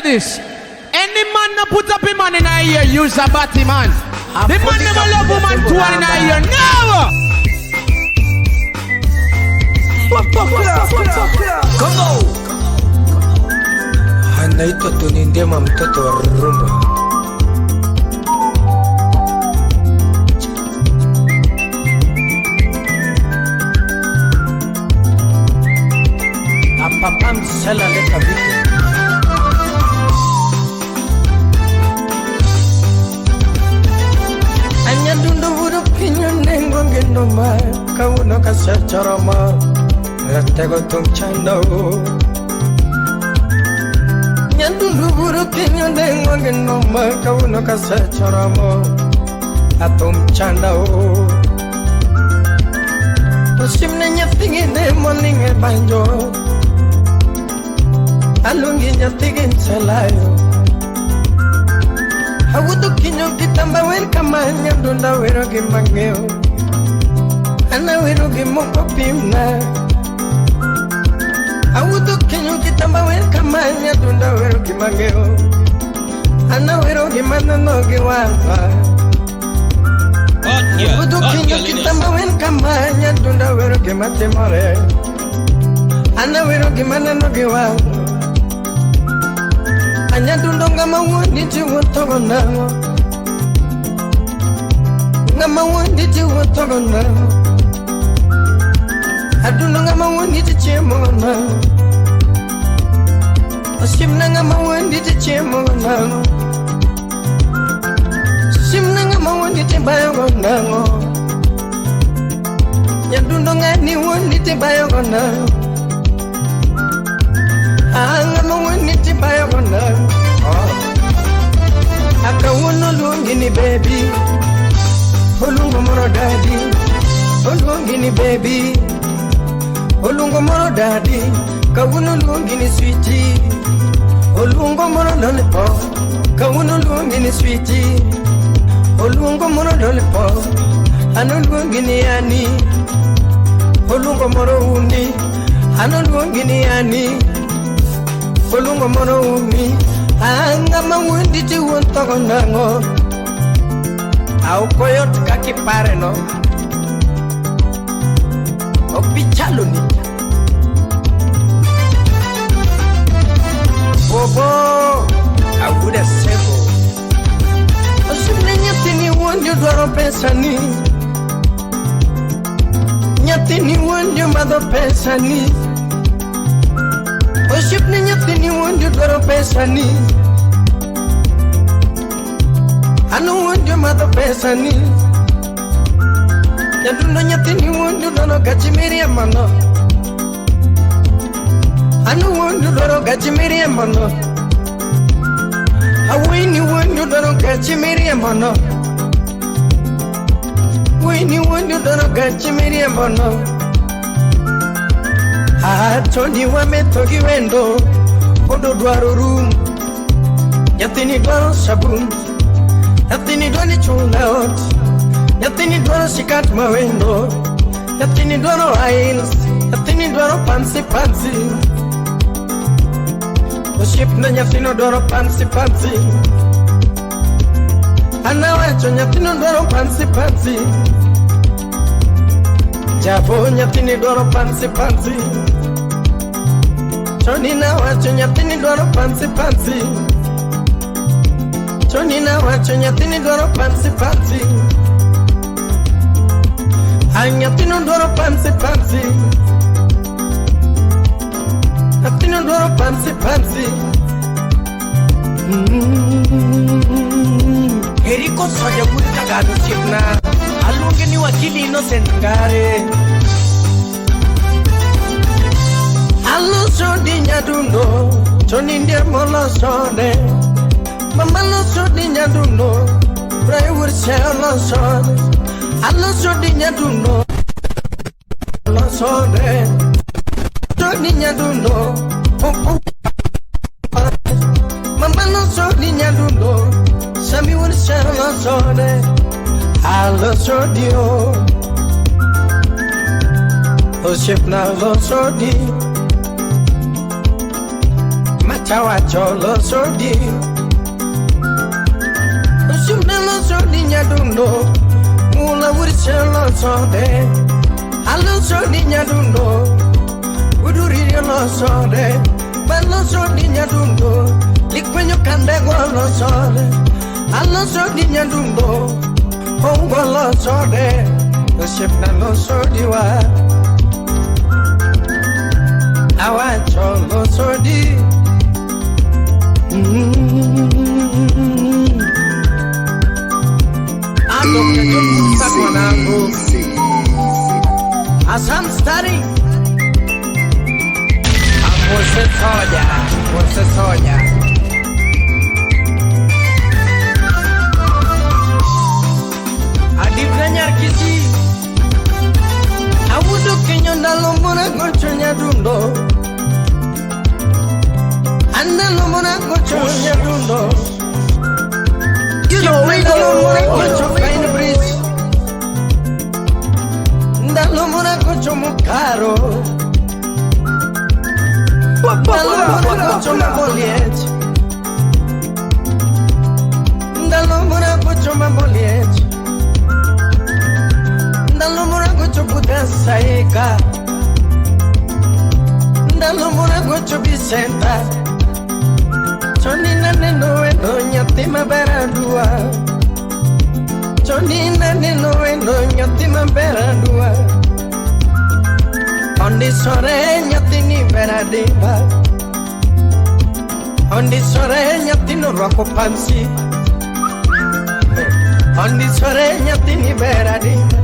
this. Any man no put up a man in a ear, use a batty man. The man never love woman two in a ear. No! Come on! Anaitwa Tunindema mtoto wa rumba. Apapam sela leta vitu. Anya dundu buru kinyo nengo ngeno ma kauno kasacharama ratego tung chando. Anya dundu buru kinyo nengo ngeno ma kauno kasacharama atum chando. Usimne nyatingi de moninge banjo. Alungi nyatigin salayo. Awudu kinyo kitamba wer kamanya dunda wero gimangeo. Ana wero gimoko pimna. Awudu kinyo kitamba wer kamanya dunda wero gimangeo. Ana wero gimana no giwaza. Awudu kinyo kitamba wer kamanya dunda wero gimatemore. Ana wero gimana no giwaza. Anya dundo ngama wundi jiwotogo nango. Ngama wundi jiwotogo nango. Adundo ngama wundi jichemo nango. Simna ngama wundi jichemo nango. Simna ngama wundi jibayogo nango. Nyadundo ngani wundi jibayogo nango. Ngama wundi jibayogo nango. Akawuno lungini baby, olungo moro daddy, olungini baby, olungo moro daddy, kawuno lungini sweetie, olungo moro lollipop, kawuno lungini sweetie, olungo moro lollipop, ano lungini yani, olungo moro uni, ano lungini yani, olungo moro uni. Ngama wundi jiwotogo nango. Au koyot kakipare no. Opichalo ni. Bobo awuda sebo. Osumne nyatini wundi dwaro pesa ni. Nyatini wundi mado pesa ni. Osumne nyatini wundi dwaro pesa ni. Anu wundi mado pesa ni. Nyadundo nyatini wundi dono gachimiri amano. Anu wundi dono gachimiri amano. Awini wundi dono gachimiri amano. Wini wundi dono gachimiri amano. Atoni wametogi wendo. Odo dwaro room. Nyatini dwaro sabun. Nyatini dwani chulaot. Nyatini dwaro sikat mawendo. Nyatini dwaro aisles. Nyatini dwaro pansi pansi. Uship na nyatino dwaro pansi pansi. Anawacho nyatino dwaro pansi pansi. Jabo nyatini dwaro pansi pansi. Choni na wacho nyatini dwaro pansi pansi. Choni na wacho nyatini dwaro pansi pansi. Nyatino dwaro pansi pansi. Nyatino dwaro pansi pansi. Eriko soja guri tagadu chipna. Alunge ni wakili Innocent Ngare. Alo sodi nyadundo. Choni ndiye molo sode. Mama lo sodi nyadundo. Brai ursha lo sode. Alo sodi nyadundo. Lo sode. Sodi nyadundo. Mama lo sodi nyadundo. Sami ursha lo sode. Alo sodi o. Oship na lo sodi. Chawa cholo sodi Ushumna lo sodi nyadundo Mula wurisha lo sode Alo sodi nyadundo Uduririo lo sode Balo sodi nyadundo Likwenyo kandego lo sode Alo sodi nyadundo Hongo lo sode Ushumna lo sodi wa Awa cholo sodi As I'm studying, você sonha. Adi belajar kisi, aku tu kenya dalam mana koconya dundo, anda lomona koconya dundo. You know we dalam mana koco kain bris, dalam mana koco mukaro. Dalam boliet dalam mura kucuma boliet dalam mura kucubuda saika dalam mura kucubisenta chonina neno eno nyatima beradua chonina neno eno nyatima beradua Ondi sore nyatini beradeba Ondi sore nyatino roko pansi Ondi sore nyatini beradeba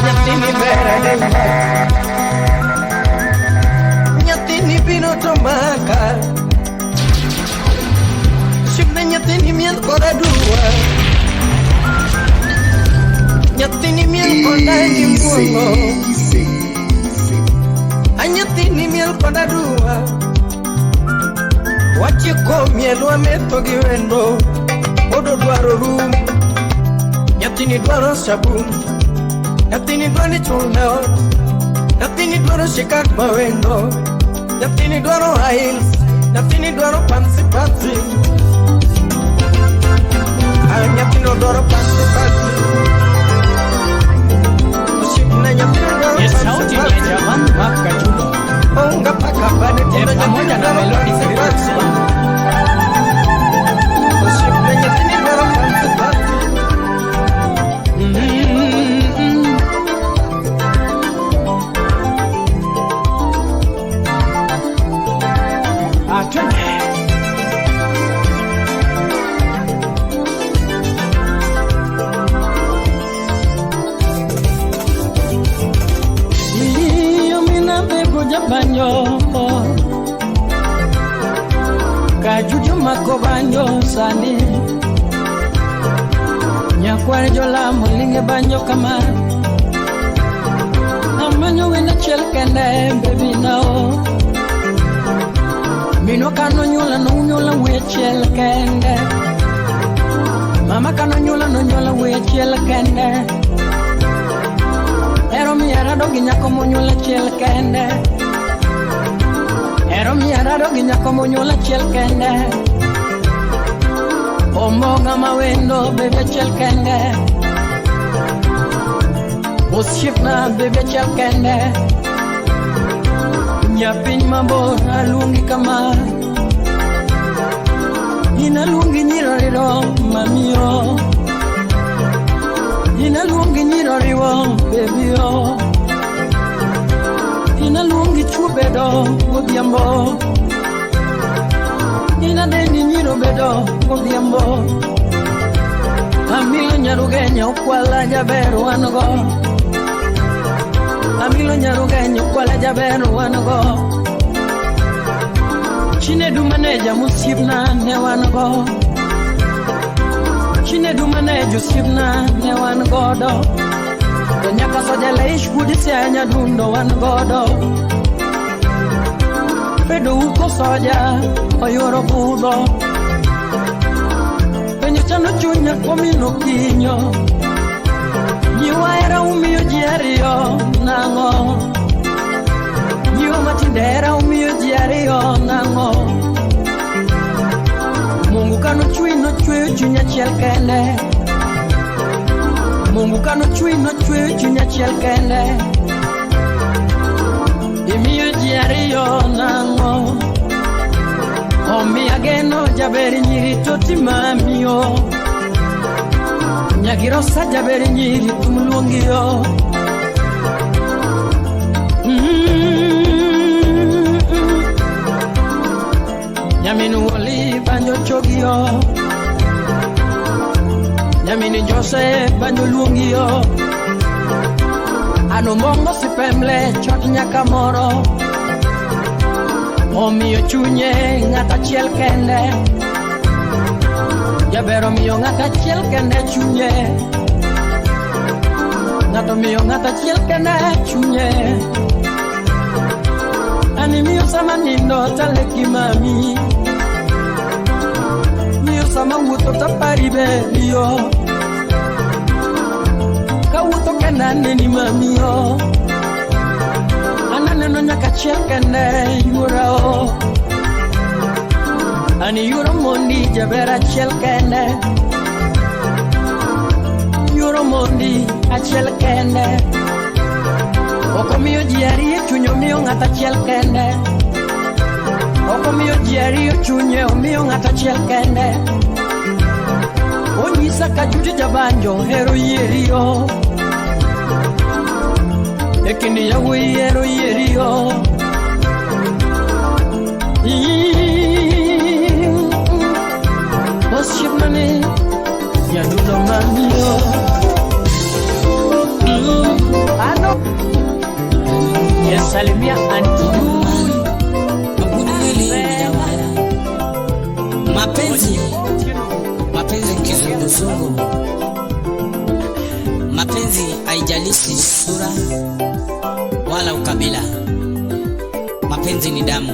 Nyatini beradeba Nyatini pino tomaka Shibna nyatini miel kora dua Nyatini miel konda di mulo Anyatini miel konda dua Wachiko miel wa meto giwendo Odo duaro rum Nyatini duaro sabun Nyatini duani chulmeo Nyatini duaro shikat mawendo Nyatini duaro hail Nyatini duaro pansi Nyatini duaro pansi Es sauti ya jaman maka judo pamoja na melodi zilizokuwa banyo kajuju makobanyo sani nyakwar jola mulinge banyo kama amanyo wena chelkende baby now mino kano nyula we chelkende mama kano nyula we chelkende ero mi arado ginyako monyula chelkende Ero mi arado ginyako monyola chiel kende Omonga mawendo bebe chiel kende Osipna bebe chiel kende Nyapin mabor alungi kama Inalungi nyiroriro mamio Inalungi nyiroriro bebio Inalungi chubedo godhiambo Inadendi nyiro bedo godhiambo Amilo nyarugenya ukwala jaberu wanogo Amilo nyarugenya ukwala jaberu wanogo Chinedu maneja musibna ne wanogo Chinedu maneja usibna ne wanogodo Nyaka soja leish kudi sianya dundo wanogodo Pedo uko soja oyoro budo Penyo chano chunya komino kinyo Nyiwa era umiyo jerio nango Ang'o matindera umiyo ji ariyo nang'o? Mungu kanochweyo chuny achiel kende. Mungu kanochweyo chuny achiel kende. Imiyo ji ariyo nang'o? Omiya geno jaber nyiri toti mamiyo. Nyagirosa jaber nyiri tumluongiyo. Nyaminu Woli banjo chogiyo. Nyaminu Jose banjo luongiyo. Ano mongo sipemle chot nyaka moro. Omiyo chunye ng'ata chiel kende. Jaber omiyo ng'ata chiel kende chunye. Ng'ato miyo ng'ata chiel kende chunye. Ani miyo sama nindo taleki mami. Miyo sama wuto tapari beliyo. Ka wuto kenda neni mamiyo. Ananeno nyaka chiel kende yurao. Ani yuro mondi jaber achiel kende. Yuro mondi achiel kende. Oko miyo ji ariyo chunye omiyo ng'ata achiel kende. Oko miyo ji ariyo chunye omiyo ng'ata achiel kende. Onyisa ka Judy Jabanjo hero yieriyo. Ekini yawuoyi hero yieriyo. Osiepnani nyadundo mamiyo. Ano salimia anti mapenzi kizunguzungu. Mapenzi haijalishi sura wala ukabila. Mapenzi ni damu.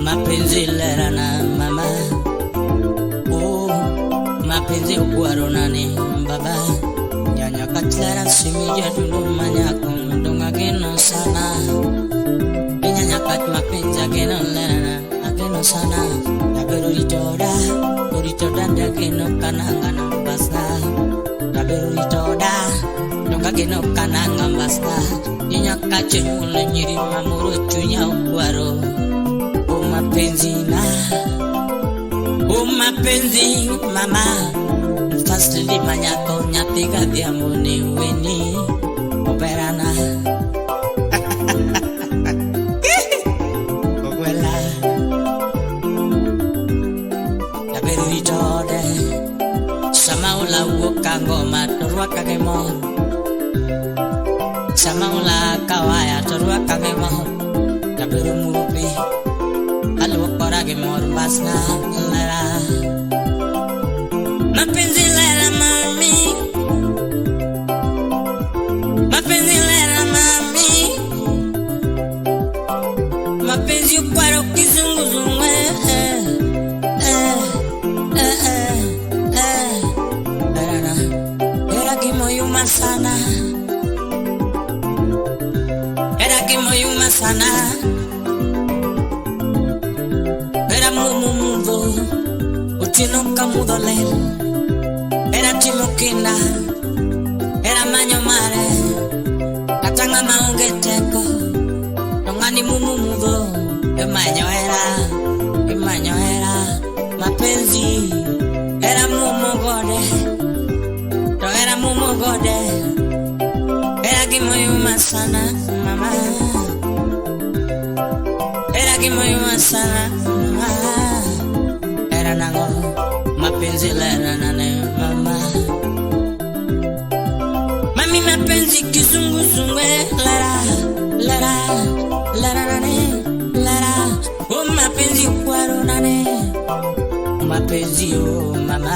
Mapenzi lerana mama. Oh, mapenzi ukuaronani baba. Nyanya katlara simija dulu manyako ndonga geno sana. Nyanya kat mapenzi geno lerana ageno sana. Nabero itoda ndageno kanangana basta. Nabero itoda ndonga geno kananga basta. Nyanya kache mule nyiri mamuro chunya ukuaro. Mapenzi mama Fastly manyako nyatiga diamoni weni Operana Okwela Naberu itode Sama ula uoka ngoma torua kagemo Sama ula kawaya torua kagemo Naberu murupi Alwakora mor basna lara. Mapenzi lara mami. Mapenzi lara mami. Mapenzi ukwaro kizunguzungu. Era kimoyuma sana. Era kimoyuma sana. Utino kamudolel Era timokina Era manyo mare Katanga maungeteko Nongani mumumudo Emanyo era Mapenzi Era mumugode To era moyuma sana mama. Era kimoyuma sana mama. Era nango mapenzi lera nane mama. Mami mapenzi kizunguzungu lera lera lera nane lera. Oh mapenzi kwaro nane mapenzi oh mama.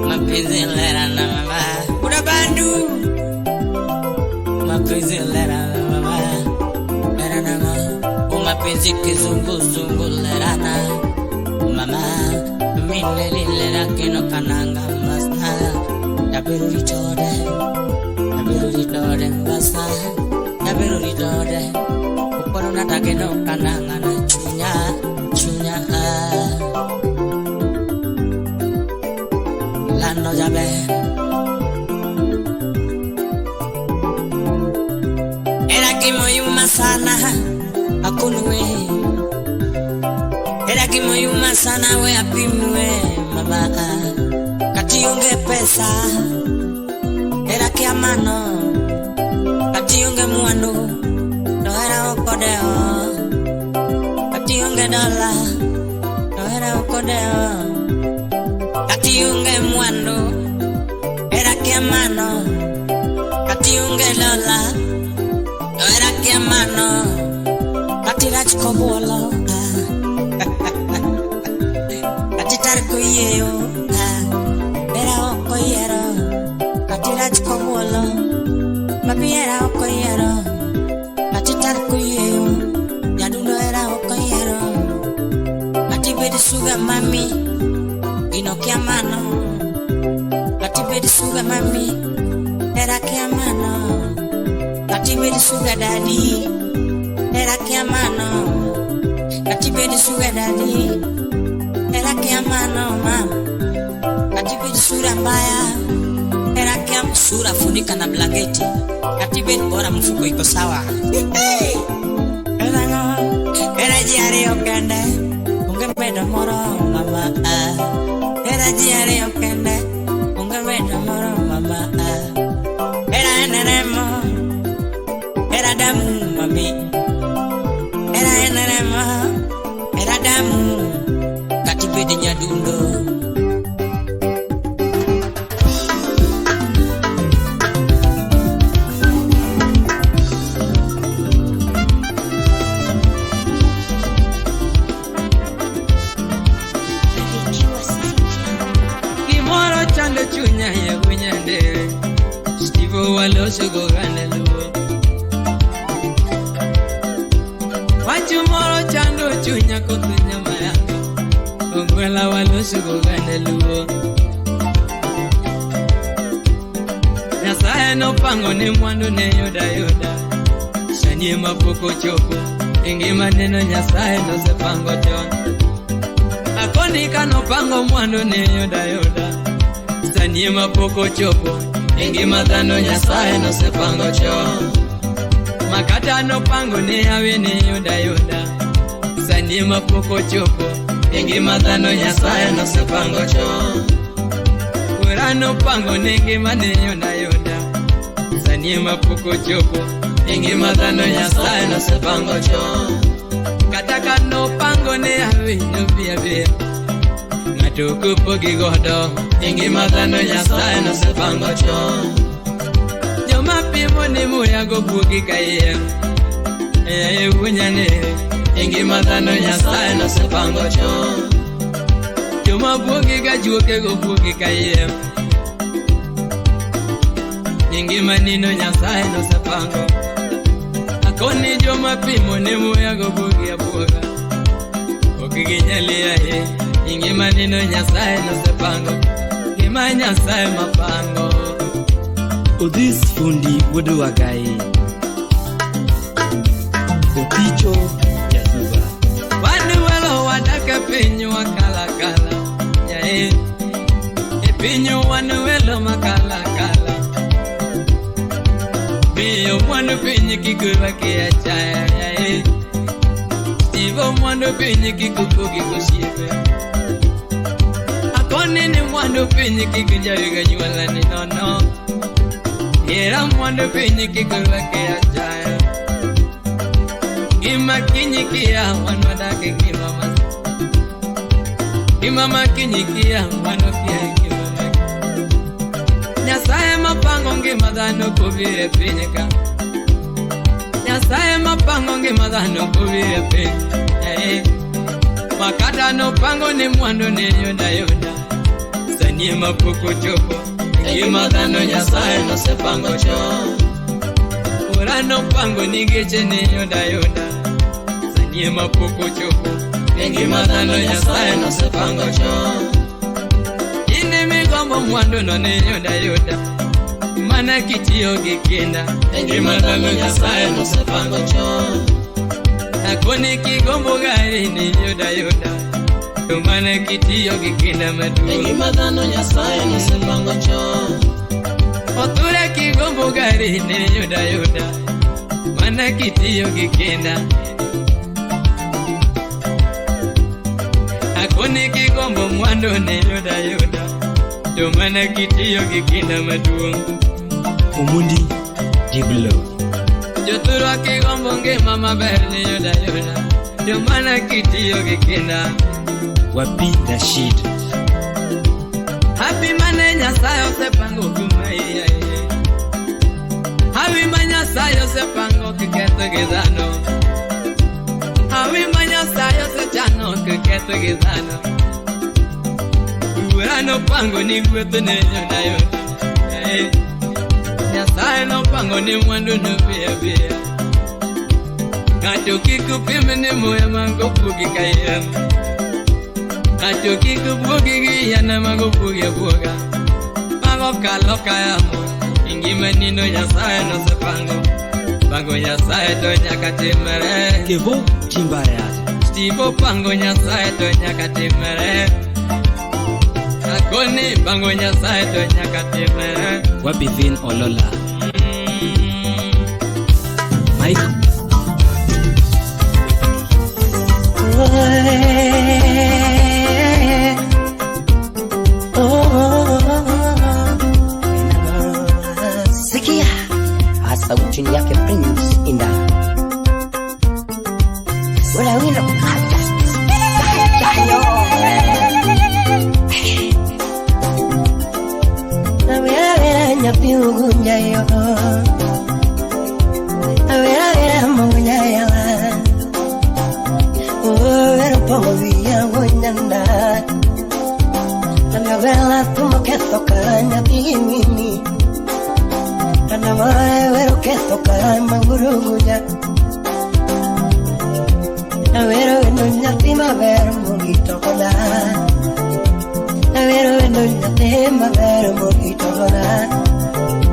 Mapenzi lera na mama. Udah bandu mapenzi lera na mama. Lera na mama. Oh mapenzi kizunguzungu lera na mama. Milele lera kino kananga masna. Daberu ritode mbasa. Daberu ritode ukoro natake no kananga na chunya lando jabe. Era kimoyuma sana akunwe. Era kimoyuma sana we apimwe mama. Katiunge pesa era kiamano. Katiunge muandu no era okodeo. Katiunge dola no era okodeo. Katiunge muandu era kiamano. Katiunge dola no era kiamano. Katirach kobuolo katitar kuyeo era okoyero. Katirach kobuolo mami era okoyero. Katitar kuyeo yadundo era okoyero. Katibedi suga mami inokia mano. Katibedi suga mami era kia mano. Katibedi suga daddy era kia mano. Katibedi suga daddy era kia mano mama. Katibedi sura mbaya era kia sura funika na blanketi. Katibedi bora mfuko iko sawa. Era jiari okende ungemedo moro mama. Era jiari okende ungemedo moro mama. Era eneremo era damu mami. Era eneremo era damu. Katibedi nyadundo. Chunya ya kunyande Stivo waloso gogane luo Wachumoro chando chunya kotunya mayaka Ongwela waloso gogane luo Nyasaye no pango ni mwandu ne yoda yoda Shanie mapoko choko Ingi maneno nyasaye no se pango chon Akoni kano pango mwandu ne yoda yoda Sanie mapoko chopo Ingi madhano nyasaye no se pango cho. Makata no pango ne hawe ne yoda yoda Sanie mapoko chopo Ingi madhano nyasaye no se pango cho. Kura no pango ne ingi mane yoda yoda Sanie mapoko chopo Ingi madhano nyasaye no se pango cho. Kataka no pango ne hawe no bia bia Ngatuku pogi godo Ingi madhano nyasaye no se pango cho. Joma pimo ni muya go pogi kaya Eye unyane Ingi madhano nyasaye no se pango cho. Joma pogi gajuke go pogi kaya Ingi manino nyasaye no se pango. Akoni joma pimo ni muya go pogi apoga Okigi nyali ya he Ingi manino nyasaye no se pango. Ngima nyasaye mapango. Odis fundi wudu wagai Opicho yazuba Wanu walo wadaka pinyu wakala kala Yae Epinyu wanu welo makala kala Miyo mwanu pinyu kikula kia chaya Yae Stivo mwanu pinyu kikuku kikushive Akoni ni mwanu pinyu kikuja yuga nyuala ni nono Era mwando pinyi kikulweke achaya Gima kinyikia wanwadake kimama Kimama kinyikia wanokia kimama Nyasaye mapango ngima dhano kubire pinyika Nyasaye mapango ngima dhano kubire pinyika Makata no pango ni mwando ni yoda yoda Sanye mapoko chopo Ngima dhano Nyasaye no se pango cho Ura no pango ni geche ni yoda yoda Sanye mapoko chopo Ngima dhano Nyasaye no se pango cho Ine migombo mwando no ni yoda yoda Mana kitiyo gikinda Ngima dhano Nyasaye no se pango cho Akone kigombo gari ni yoda yoda Tumana kitiyo gikinda madu Ngima dhano Nyasaye no se pango cho Oture kigombo gari ni yoda yoda Mana kitiyo gikinda Akone kigombo mwando ni yoda yoda Tumana kitiyo gikinda madu Umundi Diblo Joturu akigombo ngema maber ni yoda yoda Tumana kitiyo gikinda Wapi Rashid Happy mane Nyasaye osepango kumaiya Happy mane Nyasaye osepango kiketho gi dhano Happy mane Nyasaye osechano kiketho gi dhano Ura no pango ni gwetho ne yoda yoda Nyasaye no pango ni mwandu no biya biya Ng'ato kik opim ni muya mango pugi kayem Ng'ato kik pugi gi yana mango pugi abuoga Mango kalo kayamo Ngima nino Nyasaye no se pango Pango Nyasaye to nyaka timere Kevo Timbayat Stivo pango Nyasaye to nyaka timere Akoni pango Nyasaye to nyaka timere Wabithin Olola Mike Sikia sauti yake Prince Inda Wala wino Awera nyapi ugunja yo Awera munguja yo Awera ponguja wonyanda Awera tumoketo karanya bimini Awera keto karanya manguruguja Awera wino nyapi maber mungito kola Awera wino nyapi maber mungito kola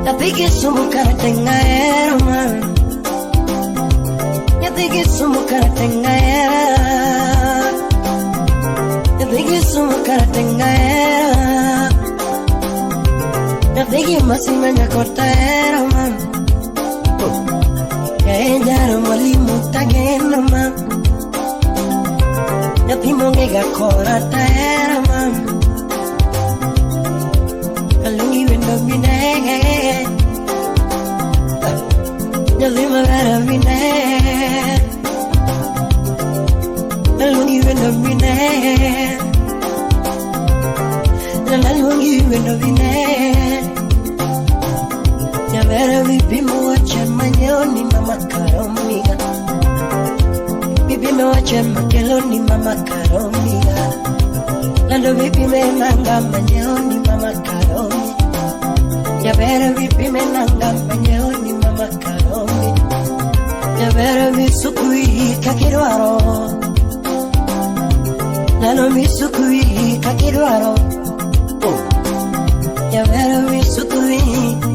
Tapi que sumu karatenga era man Tapi que sumu karatenga era Tapi que sumu karatenga era Tapi que masimanya korta era man Ella mwalimu tagena man Tapi mongega korata era man Kalungi wendo binege Nalima vera bine Nalungi wendo bine Nalungi wendo bine Nyavera vipimo wache manyoni mama karomiga Vipimo wache makeloni mama karomiga Lando vipime nanga manyoni mama karomi Nyavera vipime nanga manyoni mama karomi Nyavera visukui kakirwaro Nano visukui kakirwaro Nyavera visukui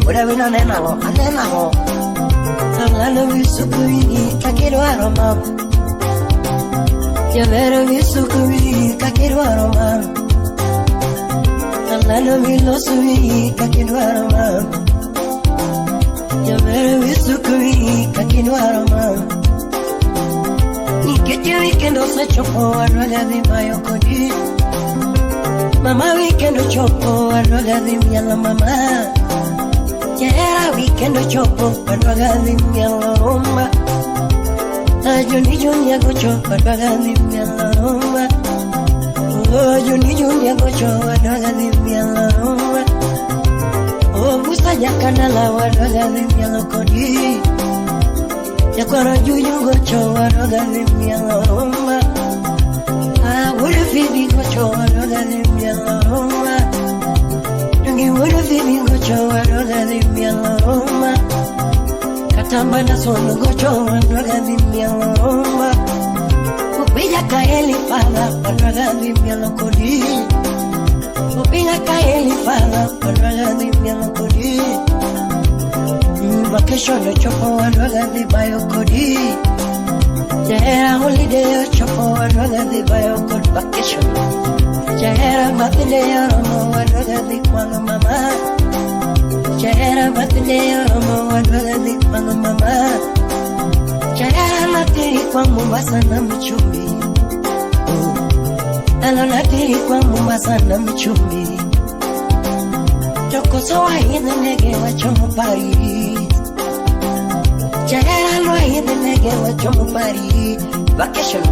Uda vino nenalo, anenalo Nano visukui kakirwaro mam Nyavera visukui kakirwaro mam Nano vilosui kakirwaro mam Nyavera visukui kakirwaro mam Nikeje weekend osechopo arwaga di mayo kodi Mama weekend ochopo arwaga di miala mama Yeah weekend kendo chopo padwaga dhi mielo rumba. Joni Junior gocho padwaga dhi mielo rumba. Joni Junior gocho padwaga dhi mielo rumba. Busta Jakanala padwaga dhi mielo kodi. Yakwaro Juju gocho padwaga dhi mielo rumba. Wule Phoebe gocho padwaga dhi mielo rumba. Wule Phoebe gocho padwaga dhi mielo rumba. Katamba na Solo gocho padwaga dhi mielo rumba. Upija Kaeli Fala padwaga dhi mielo kodi. Upija Kaeli Fala padwaga dhi mielo kodi. Vacation chopo padwaga dhi bayo kodi. Jahera holiday chopo padwaga dhi bayo kodi vacation. Jahera birthday romo padwaga dhi kwangu mama. Jahera birthday romo padwaga dhi kwangu mama. Jahera natiri kwa Mombasa na Michumbi. Alo natiri kwa Mombasa na Michumbi. Joko soa hidhe nege wa chomo Paris. Jahera no hidhe nege wa chomo Paris. Vacation.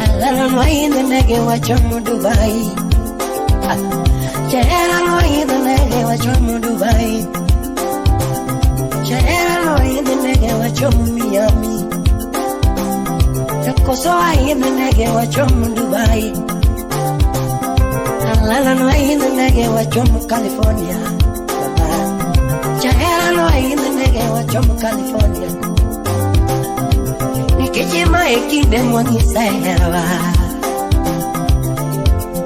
Alala no hidhe nege wa chomo Dubai. Jahera no hidhe nege wa chomo Dubai. Jahera no hidhe nege wa chomo Miami. Joko soa hidhe nege wa chomo Dubai. Alala no hidhe nege wa chomo California. Jahera no hidhe nege wa chomo California. Nikichima ekide mwangi saherawa.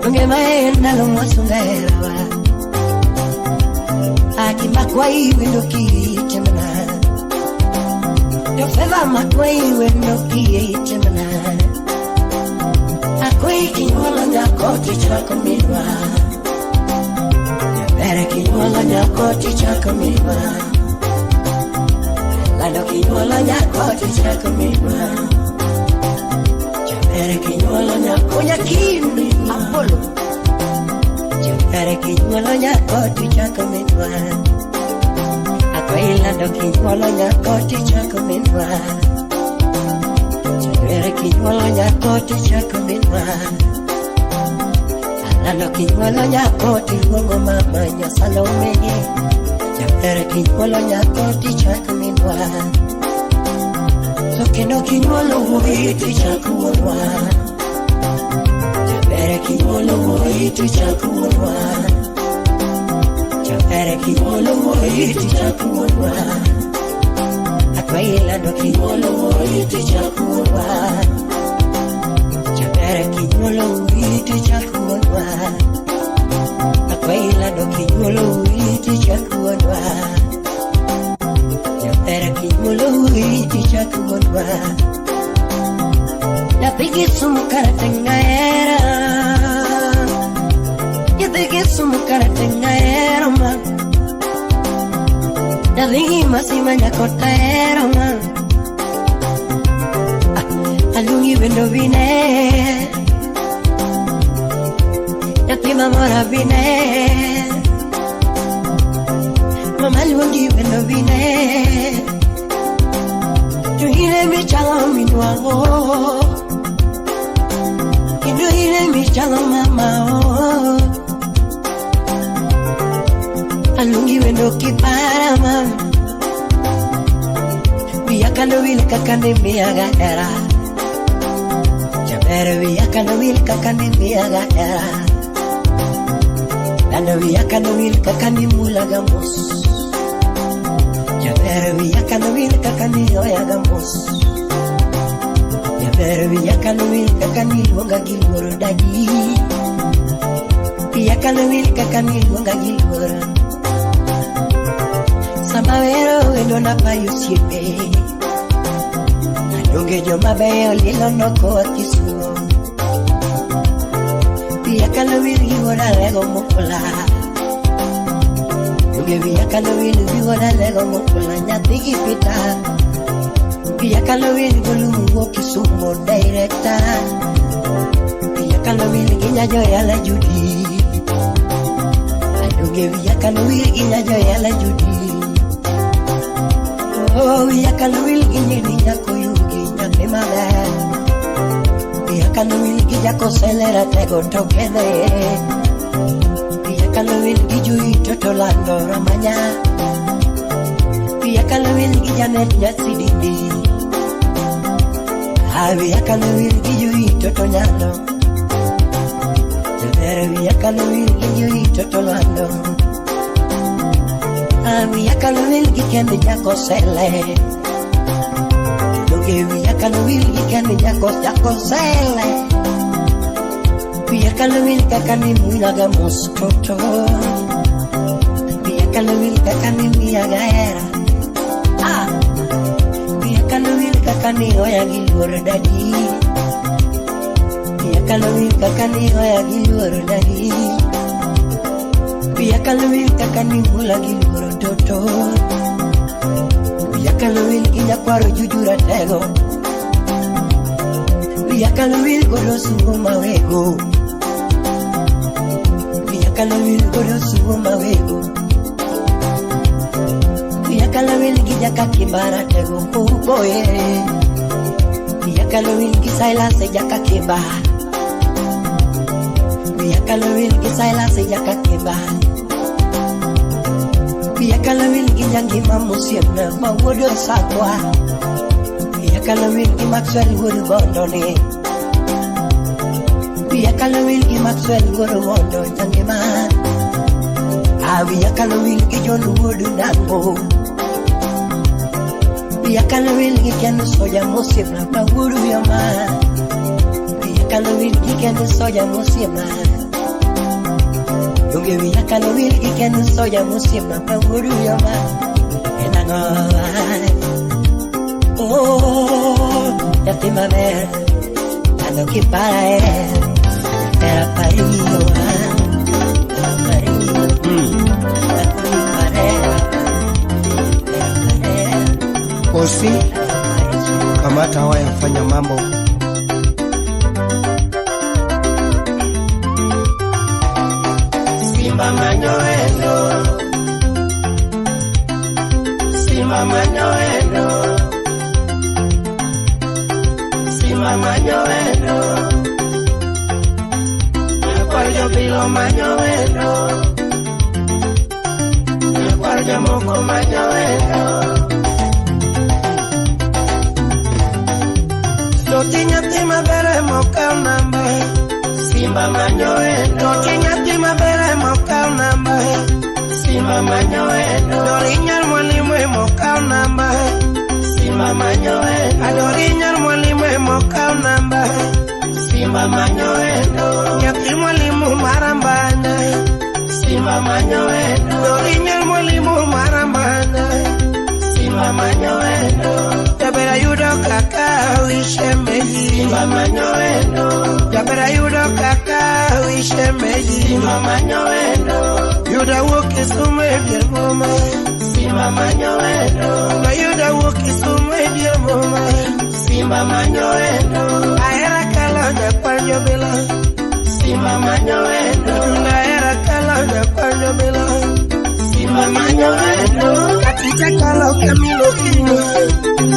Unge maenda lo mwasunga herawa. Akimakwa iwe ndoki chemana. Yofeva makwa iwe ndoki chemana. Akwe kinyola nyako tichako milwa. Yabere kinyola nyako tichako milwa. Lalo kinyola nyako tichako milwa. Yabere kinyola nyako nyakini Apollo. Yabere kinyola nyako tichako milwa. Akwe lalo kinyola nyako tichako milwa. Yabere kinyola nyako tichako milwa. Alalo kinyola nyako tiwongo mama nya Salome. Yabere kinyola nyako tichako milwa. Sokeno kinyola uwi tichako milwa. Yabere kinyola uwi tichako milwa. Yabere kinyola uwi tichako milwa. Akwaila do kinyola uwi tichako milwa. Yabere kinyola uwi tichako milwa. Akwaila do kinyola uwi tichako milwa. Yabere kinyola uwi tichako milwa. Napigi sumu karate ngaera. Yapigi sumu karate ngaera ma. Napigi masima nyakota era ma. Alungi vendo vine. Yapima mora vine. Mama lungi vendo vine. Juhile mi chalo minuago. Juhile mi chalo mama o. Alungi vendo kipara mama. Biakando vile kakande miaga era. Jabere biakando vile kakande miaga era. Lando biakando vile kakande mulaga mos. Jabere biakando vile kakande oyaga mos. Jabere biakando vile kakande luonga gilworo dagi. Biakando vile kakande luonga gilworo. Samawero wendo na payo siepe. Adonge jo mabeyo lilo noko akisuo. Biakando vile wora lego mokola. Adonge biakando vile wora lego mokola nyatigi pita. Biakando vile golumu kisumo director. Biakando vile ginya jo yala judi. Adonge biakando vile ginya jo yala judi. Oh, yakalwil ginyini nyako yugi nyane male. Yakalwil gijako selera tego tokene. Yakalwil gijui totolando ramanya. Yakalwil gijanet nyasidindi. Yakalwil gijui totonyando. Yakalwil gijui totolando. Yakalwil gikende nyako sele. Yakalwil gikende nyako sele. Yakalwil kakani muinaga mustoto. Yakalwil kakani miaga era. Yakalwil kakani oya gilur dadi. Yakalwil kakani oya gilur dadi. Yakalwil kakani mula gilur toto. Yakalwil inyakwaro jujura tego. Yakalwil golo sugo mawego. Yakalwil golo sugo mawego. Yakalwil gijaka kimbara tego boye. Yakalwil gisaila sejaka kimba. Yakalwil gisaila sejaka kimba. Yakalwil gijangi mamusiemna mawodo sakwa. Yakalwil gi Maxwell guru bondone. Yakalwil gi Maxwell guru bondo jangima. Yakalwil gi John Wood Nambo. Yakalwil gi Ken Soja musiemna mawodo yama. Yakalwil gi Ken Soja musiemna. Donge yakalwil gi Ken Soja musiemna mawodo yama. Enango. Oh, yatima ver, ando que para era parillo, Osi, kamata waya fanya mambo. Simba manyoendo, Simba manyoendo. Manyoendo, Nacuaryo pilo manyoendo, Nacuaryo moko manyoendo. Totinya tima bere moka namba, Simba manyoendo. Totinya tima bere moka namba, Simba manyoendo. Dorinya mwalimu moka namba. Simba manyoendo. Adorinya mwalimu moka namba. Simba manyoendo. Nyati mwalimu marambana. Simba manyoendo. Adorinya mwalimu marambana. Simba manyoendo. Jabera yudo kaka wishemeji. Simba manyoendo. Jabera yudo kaka wishemeji. Simba manyoendo. Yuda woke sume birgoma. Simba manyoendo. Na yuda woke sume birgoma. Simba manyoendo. Aera kalonja kwanyo bila. Simba manyoendo. Na era kalonja kwanyo bila. Simba manyoendo. Katita kalo kamilo kinyo.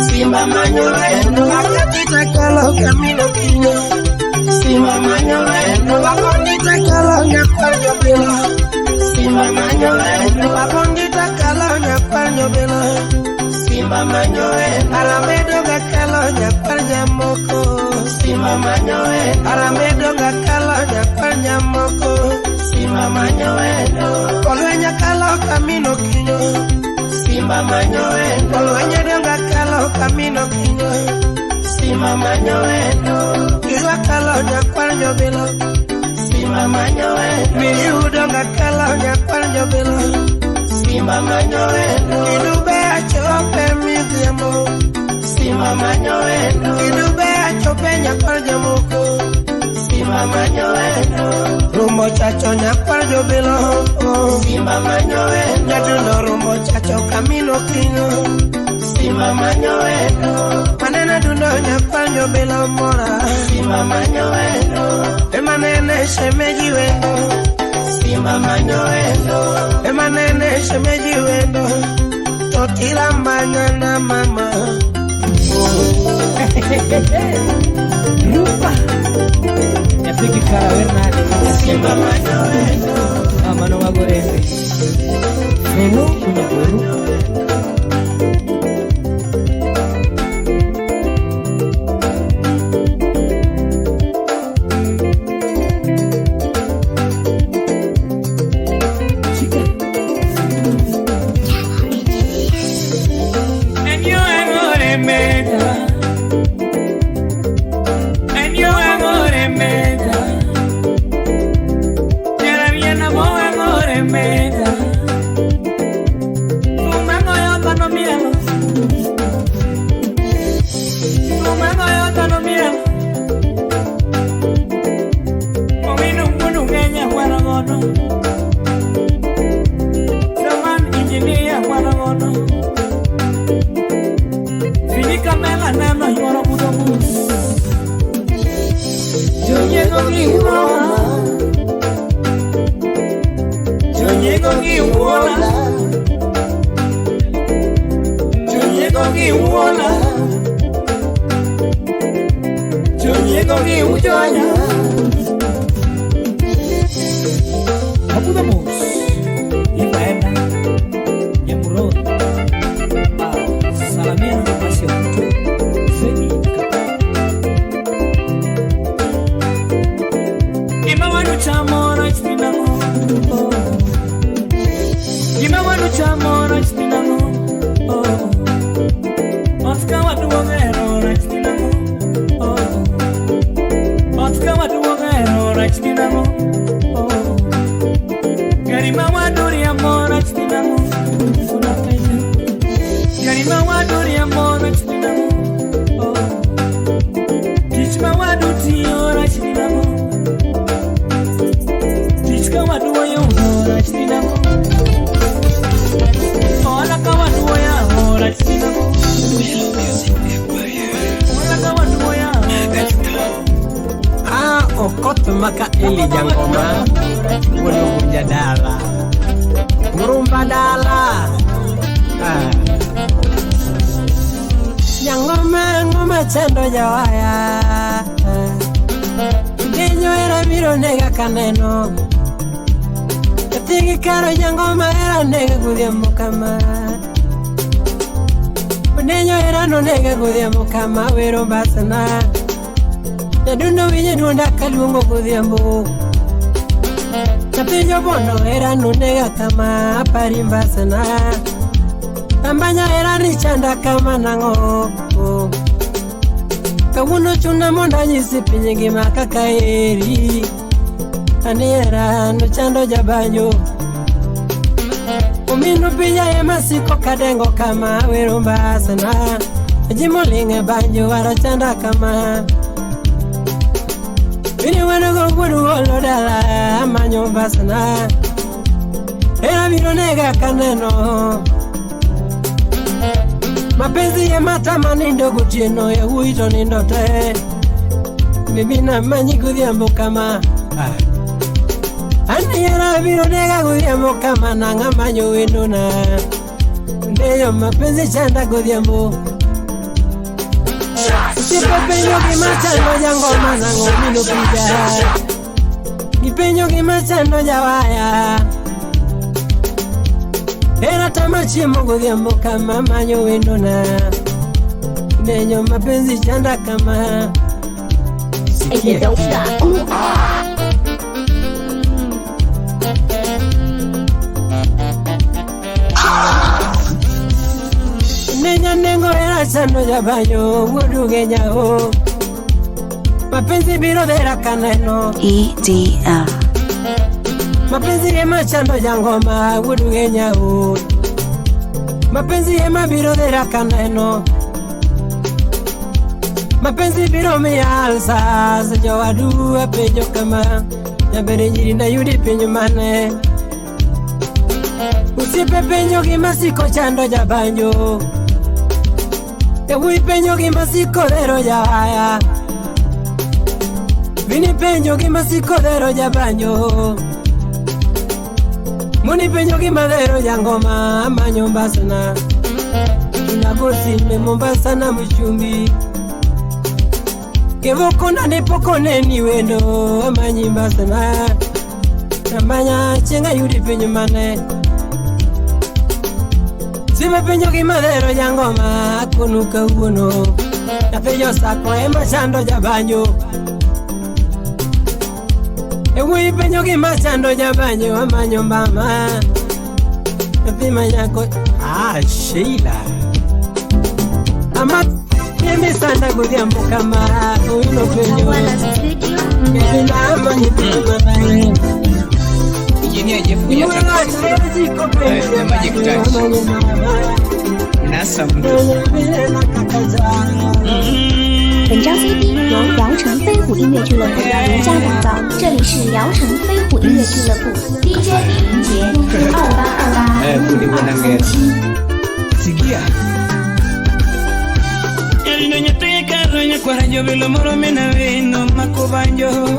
Simba manyoendo. Katita kalo kamilo kinyo. Simba manyoendo. Wakondita kalonja kwanyo bila. Simba manyoendo. Wakondita kalonja kwanyo bila. Simba manyoendo. Aramedo gakalonya kwanyo moko. Simba manyoendo. Aramedo gakalonya kwanyo moko. Simba manyoendo. Kolwenya kalo kamino kinyo. Simba manyoendo. Kolwenya donga kalo kamino kinyo. Simba manyoendo. Kiwa kalonya kwanyo bila. Simba manyoendo. Miudonga kalonya kwanyo bila. Simba manyoendo. Kidube achope miziamo. Simba manyoendo. Kidube achope nyakwanyo moko. Simba manyoendo. Rumbo chacho nyakwanyo bila. Simba manyoendo. Nyaduno rumbo chacho kamino kinyo. Simba manyoendo. Manena duno nyakwanyo bila mora. Simba manyoendo. Emanene shemeji wendo. Simba manyoendo. Emanene shemeji wendo. totila mañana mama. Rupa. Ya fikir cara Bernardo. Mama no va a correr. Menú punya guru. Maka ili jangoma Wulu jadala Murumba dala Jangoma chendo jawaya Genyo era miro nega kaneno Katigi karo jangoma era nega gudia mukama Genyo era no nega gudia mukama Wero basana Yaduno vinye duonda kaluongo godhiambo Chapenjo bono era nunega kama parimba sana Tambanya era richanda kama nango Kawuno chuna monda nyisi pinye gima kakaeri Kani era no chando jabanyo Uminu pinya ema siko kadengo kama werumba sana Jimolinge banyo warachanda kama Vini wana goguru olo dala amanyo basana Era vino nega kaneno Mapenzi ya matamani ndogo tieno ya uito ni ndote Bibina manyi kudhiambo kama Ani era vino nega kudhiambo kama Nanga manyo windona Ndeyo mapenzi chanda kudhiambo Kipenyo kimachando jangoma nango mino pija Kipenyo kimachando jawaya Era tamachimo godhiambo kama manyo wendona Nenyo mapenzi chanda kama Sikia Nenya nengo era chando jabanyo Wudu genya ho Mapenzi biro dera kaneno EDL Mapenzi ema chando jangoma Wudu genya ho Mapenzi ema biro dera kaneno Mapenzi biro mialsa Sejo wadu apejo kama Nyabere njiri na yudi penyo mane Usipe penyo kimasiko chando jabanyo Ewi penyo kimasiko dero jaya Vini penyo kimasiko dero jabanyo Muni penyo kimadero jangoma Amanyo basana Nagosime Mombasa na Mchumbi Kevokona nipokone ni wendo Amanyimba sana Namanya chenga yuri penyo mane Sime penyo kimadero jangoma Kunuka uono Na penyo sako ema chando jabanyo Ewi penyo kimachando jabanyo Amanyo mbama Napima yako Sheila Amat Yemi sanda gudia mbukamara Uino penyo Kevina amanyi penyo Engineer Jeff Magic Touch NASA 本张 CD 由姚城飞虎音乐俱乐部独家打造，这里是姚城飞虎音乐俱乐部 DJ 李云杰2828。Sikia. El niño te carroña cuara yo velo moro mena vino macobanyo.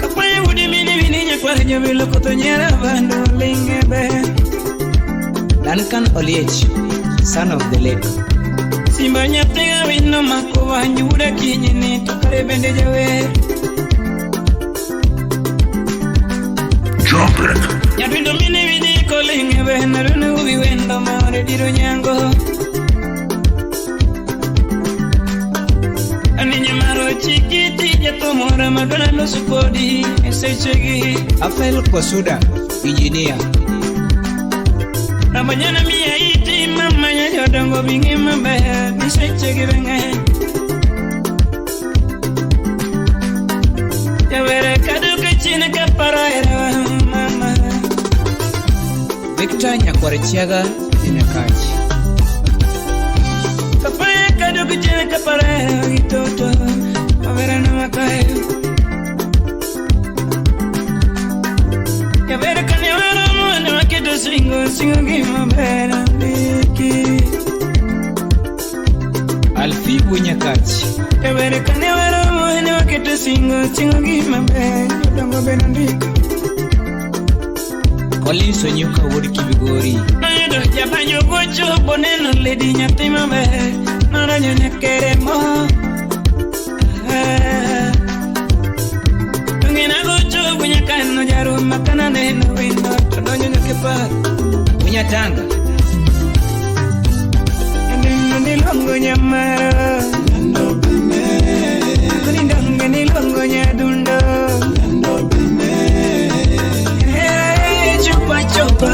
Kapaya wudi mini vininya cuara yo velo cotoñera bando lingebe. Duncan Oliech, son of the lake. Simba nyatega vino macobanyo ura kinyini tokare bende jawe. Yabindo mini vidi kolinge bena runa ubi wendo maore diro nyango. Aninya maro chikiti jato mora madona no sukodi esechegi. Afel Kosuda, engineer. Ramanyana miya iti mamanya jodongo bingi mabe esechegi benge. Yawere kaduka chine kaparaira mama. Victor Nyakwarichiaga Nyakachi. Kapaya kaduka chine kaparaira itoto. Mawera na makayo. Yawere kanyawara mwana wakido singo gima bera biki. Alfibu Nyakachi. Yawere kanyawara mwana wakido singo gima bera dongo bera biki. Collins Onyuka Wodi Kibigori. Nado jabanyo gocho boneno lady nyatima me. Nara nyonya keremo. Ngina gocho bunya kano jaru makana neno wino. Todo nyonya kepa. Bunya Tanga. Ndingo nilongo nyamara. Nando bime. Ndingo nilongo nyadundo. Nando bime. Chupa chupa.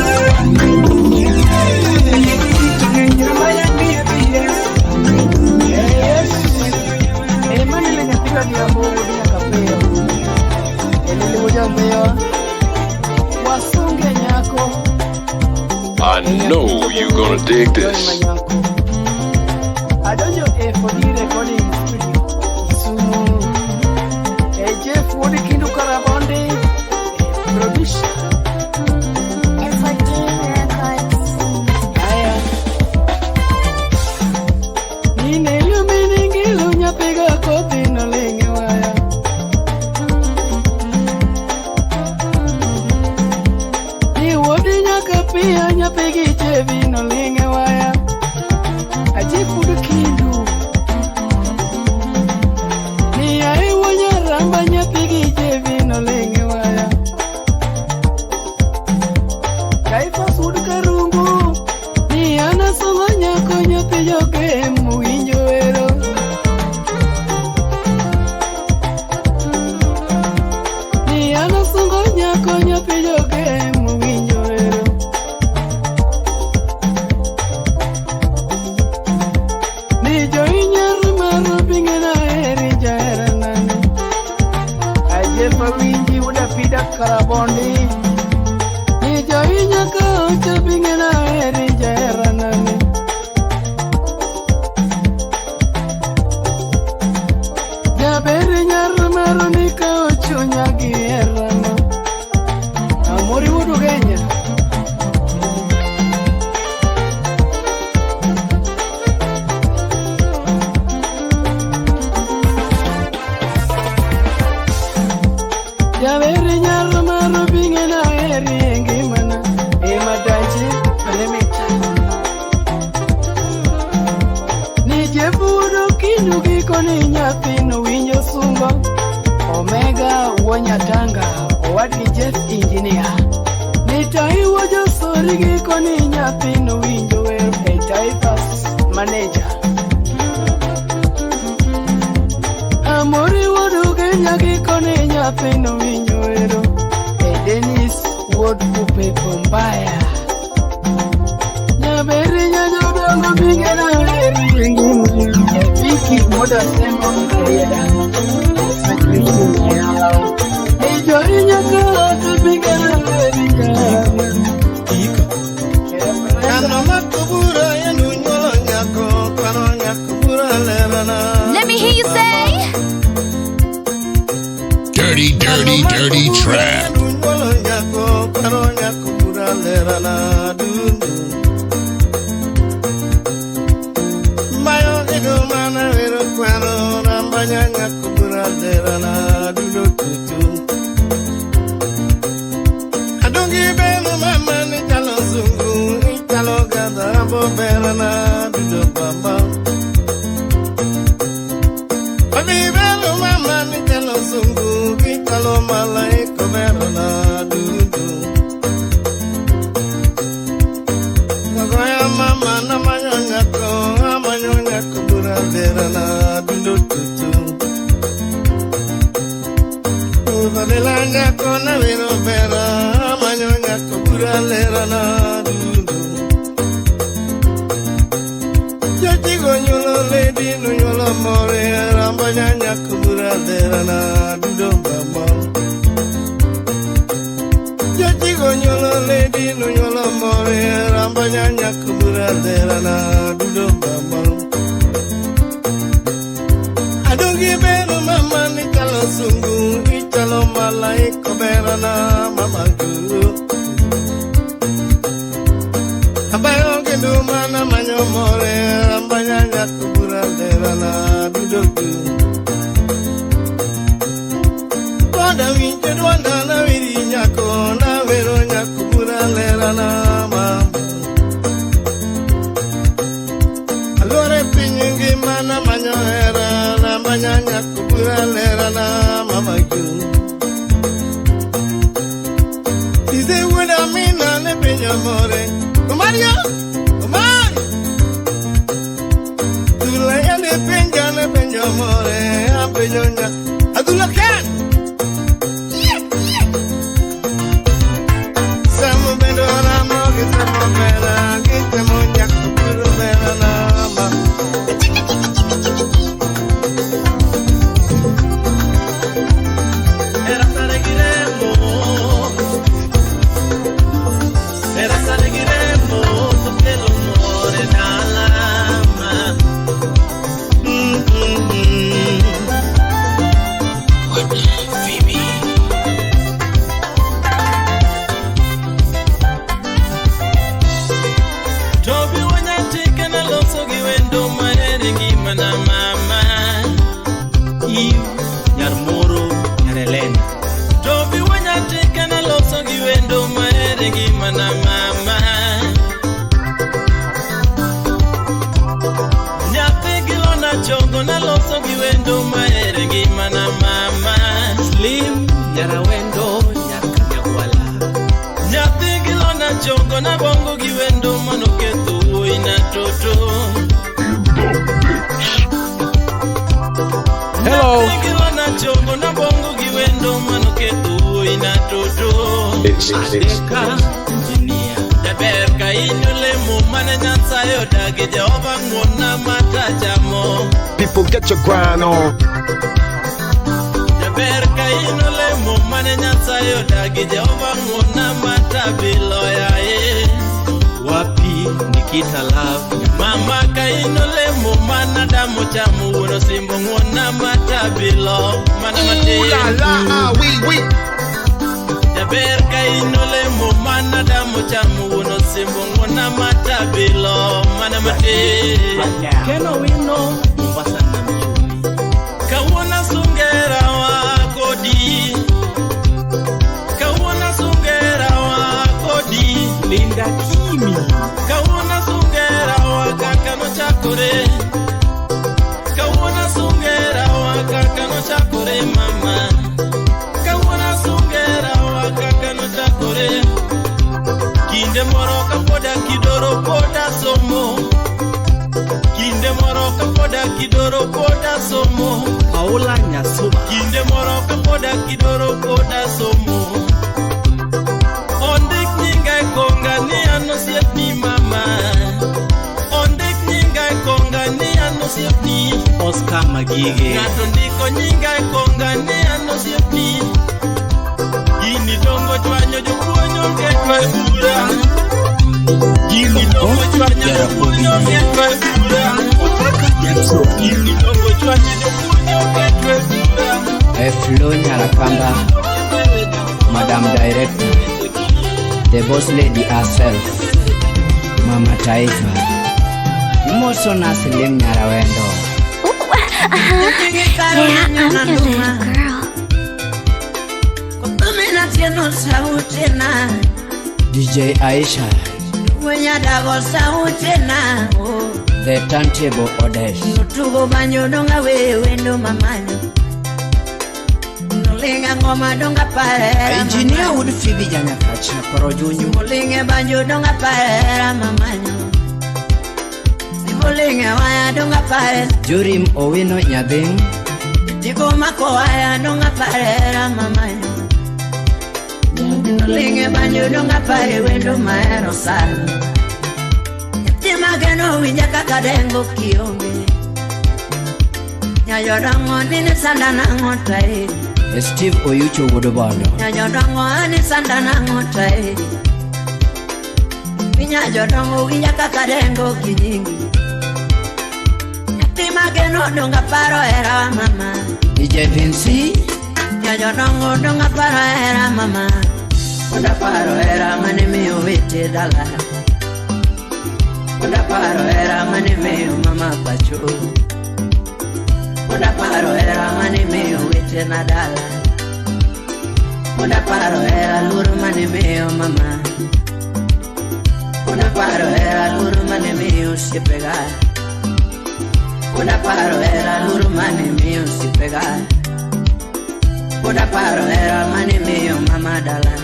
I know you're gonna dig this. I don't know if for the recording studio. So, Jeff, what you do, Karabonde? Production. Karabondi, ni joinya ka Marigi koni nyathino winjo wer e Taifas manager. Amori woduge nyagi koni nyathino winjo wer e Dennis Wod Kupe Kumbaya. Nyaberi nyajodongo bigena eri yengimu Viki moda semo mkayeda Sakrimu nyao Ejo inyaka tubigena eri Iko Kano makubura yenu nyolo nyako Kano nyakubura lerana. Let me hear you say Dirty, dirty, dirty trap. Nyolo nyako Kano nyakubura lerana dundu. Mana vero kwano rambanya nyakubura lerana dulo tutu. Adongi beno mama ni talo zungu ni talo gada bo berana dulo bamba. Adi beno mama ni talo zungu ni talo malai ko berana dulo. Nagoya mama na manyo nyako amanyo nyakubura lerana dulo tutu. Udadela nyako na vero vera amanyo nyakubura lerana dulo. Jojigo nyolo lady no nyolo more rambanya nyakubura lerana dulo bamba. Jojigo nyolo lady no nyolo more rambanya nyakubura lerana dulo bamba. Adongi beno mama ni talo sungu italo malai ko berana mama guru. Abayo kendo mana manyo more rambanya nyakubura lerana dulo guru. Wanda winje wanda na wiri nyako na vero nyakubura lerana mama. Alore pinyingi mana manyo era rambanya nyakubura lerana mama yu. Dize wuna mina ne pinyo more. Umario, umar. Tula ya ne pinyo more apinyo nya. Adula kan. Samu bendo ramo kita mo bela kita mo nyakubura lerana mama. Slim nyarawendo nyakanyawala. Nyathi gilona chongo na bongo giwendo manoketo ina toto. Hello. Nyathi gilona chongo na bongo giwendo manoketo ina toto. Adeka engineer Jaberka inyole mo mane nyansayo dage Jehova ngona mata jamo. People get your grind on. Jaberka inole mo mane nyansayo dage Jehova ngona mata biloya Wapi Nikita Love. Mama ka inole mo mana damu chamu wono simbo ngona mata bilo. Mana mate. La la, oui. Jaberka inole mo mana damu chamu wono simbo ngona mata bilo. Mana mate. Keno wino Mombasa na mchumi. Kawona sungera wa kodi. Kawona sungera wa kodi. Linda Kimi. Kawona sungera wa kakano chakore. Kawona sungera wa kakano chakore mama. Kawona sungera wa kakano chakore. Kinde moro kapoda kidoro poda somo. Kinde moro kapoda kidoro poda somo. Paula Nyasuba. Kinde moro kapoda kidoro poda somo. Ondik nyinga konga ni anosiep ni mama. Ondik nyinga konga ni anosiep ni Oscar Magige. Ngato ndiko nyinga konga ni anosiep ni. Gini dongo chwanyo jopuonyo ketwa sura. Gini dongo chwanyo jopuonyo ketwa sura. Gini dongo chwanyo jopuonyo ketwa sura. Flo Nyarakamba, Madam Director, the boss lady herself, Mama Taifa. Moso na Slim Nyarawendo. Yeah, I'm your little girl. DJ Aisha, the turntable Odesh. Engineer would Phoebe Janakacha, Porojunyu. Jurim Owino Nyading. Linge banyo donga pare wendo maero sana. Tima geno winja kaka dengo kionge. Nyayo dongo nini sanda na ngotai. Steve Oyucho Wodobondo. Nyayo dongo ani sanda na ngotai. Nyayo dongo winja kaka dengo kinyingi. Tima geno donga paro era mama. DJ Vinci. Nyayo dongo donga paro era mama. Oda paro era mane mio vete dala. Oda paro era mane mio mama pacho. Oda paro era mane mio vete nadala. Oda paro era luru mane mio mama. Oda paro era luru mane mio si pegar. Oda paro era luru mane mio si pegar. Oda paro era mane mio mama dala.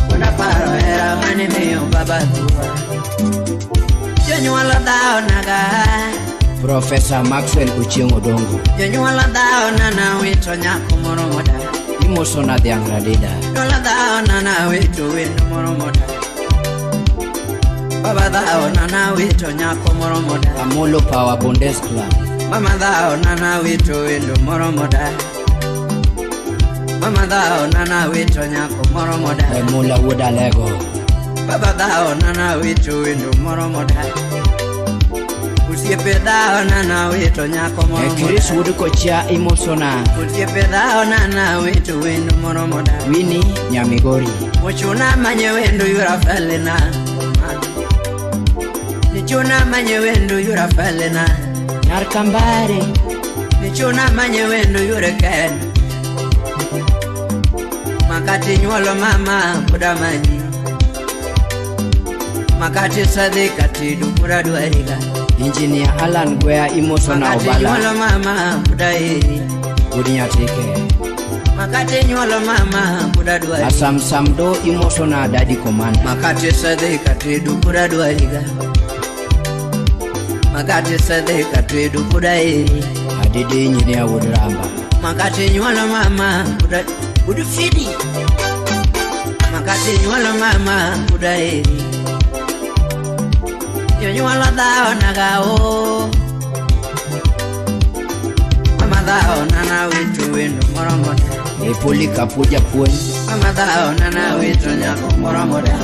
Oda paro era mane mio baba tua. Jenyuala dao naga. Professor Maxwell Uchieng Odongo. Jenyuala dao nana wito nyako moro moda. Imoso na Diangradida. Dola dao nana wito wendo moro moda. Baba dao nana wito nyako moro moda. Amolo Power Bundes Club. Mama dao nana wito wendo moro moda. Mama dao nana wito nyako moro moda. Emula Woda Lego. Baba dao nana wito wendo moro moda. Usiepe dao nana wito nyako moro moda. Chris Woodkocha Imosona. Usiepe dao nana wito wendo moro moda. Winnie Nyamigori. Muchuna manye wendo yura felena. Nichuna manye wendo yura felena. Narkambare. Nichuna manye wendo yura ken. Makati nyuolo mama buda manyi. Makati sadi kati dupura duariga. Engineer Alan Gwea Imosona Obala. Makati nyuolo mama buda iri. Udinyatike. Makati nyuolo mama buda duariga. Asam Samdo Imosona Daddy Command. Makati sadi kati dupura duariga. Makati sadi kati dupura iri. Adede Engineer Wodrama. Makati nyuolo mama buda Udu fidi. Makati nyuolo mama buda iri. Yo nyuolo dao nagao. Mama dao nana witu wendo moro moda. Epoli Kapuja Puen. Mama dao nana witu nyako moro moda.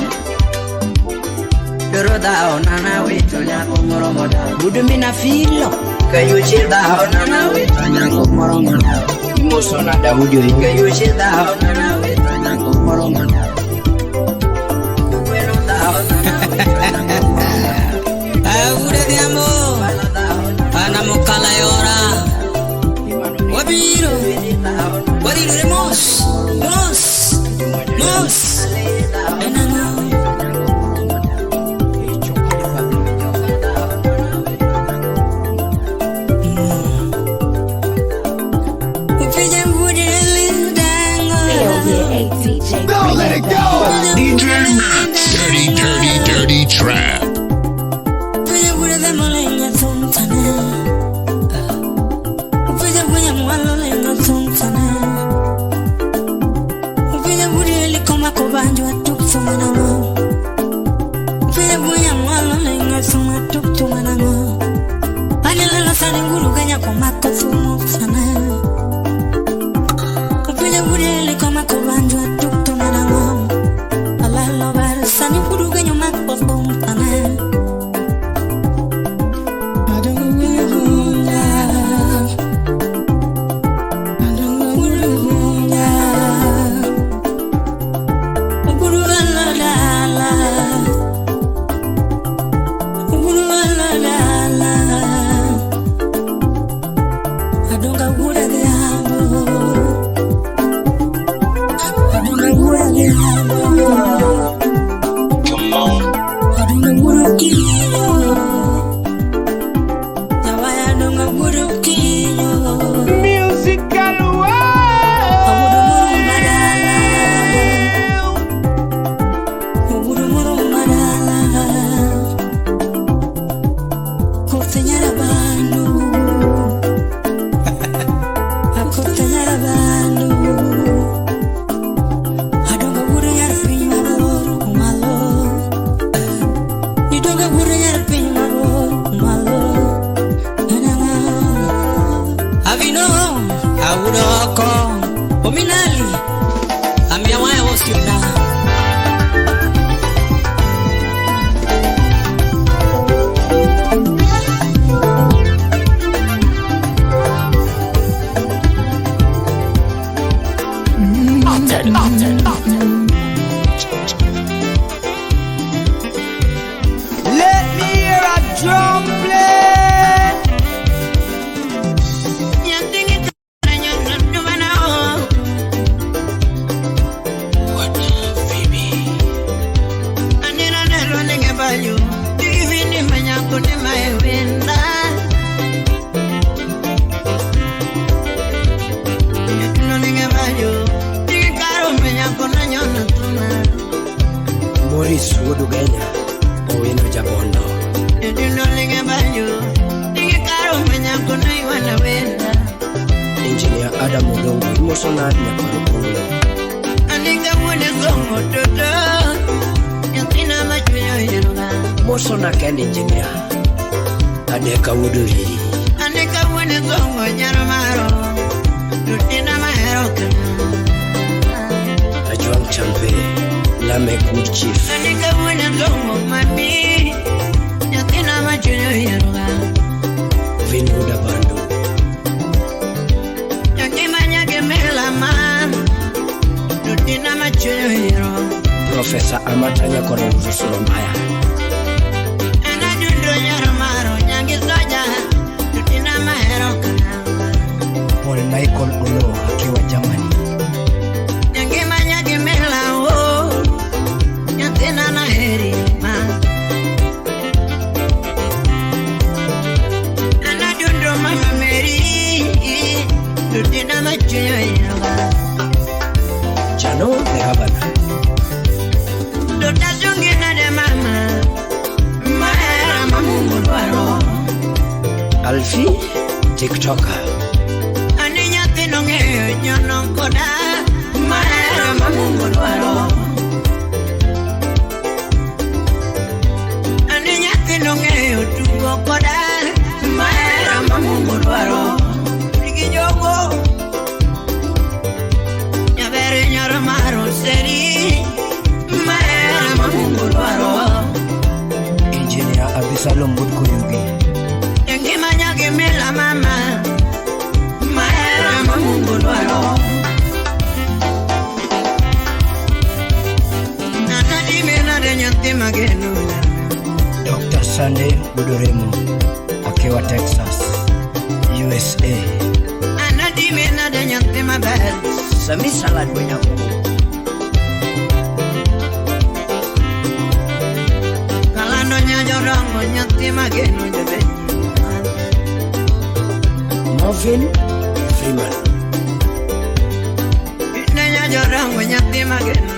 Doro dao nana witu nyako moro moda. Budumina Filo. Kayuchi dao nana witu nyako moro moda. Imosona Daudi Oinge. Kayuchi dao nana witu nyako moro moda. Bueno dao nana witu nyako moro moda. Ure de amor. Pana mokala yora. Wabiro. Wabiro de mos. Mos. Mos. Enano. Go, let it go! Dirty, dirty, dirty trap. Engineer Adam Mulungu, emotional Nyakurukulo. Mosona Ken Engineer Adeka Wuduri. Ajuang Champe Lame Good Chief. Vinhuda Bandu. Professor Amatanya Koruzu Surambaya. Paul Michael Olo akiwa Germany. Chano the Havana. Alfie TikToker. Engineer Abisalom Butkuyugi. Dr. Sunday Budoremo akiwa Texas, USA. Sami salad banyak. Kalanonya jorang nyati magenu jebe. Marvin Freeman. Nanya jorang nyati magenu.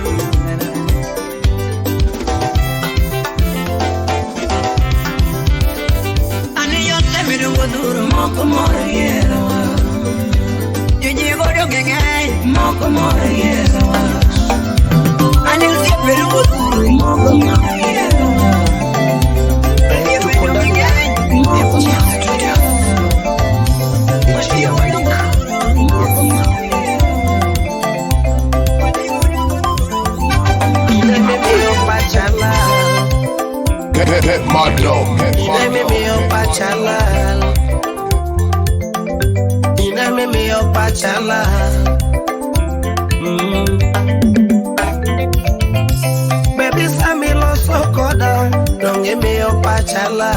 Baby Samilo Sokoda, don't give me your pachala.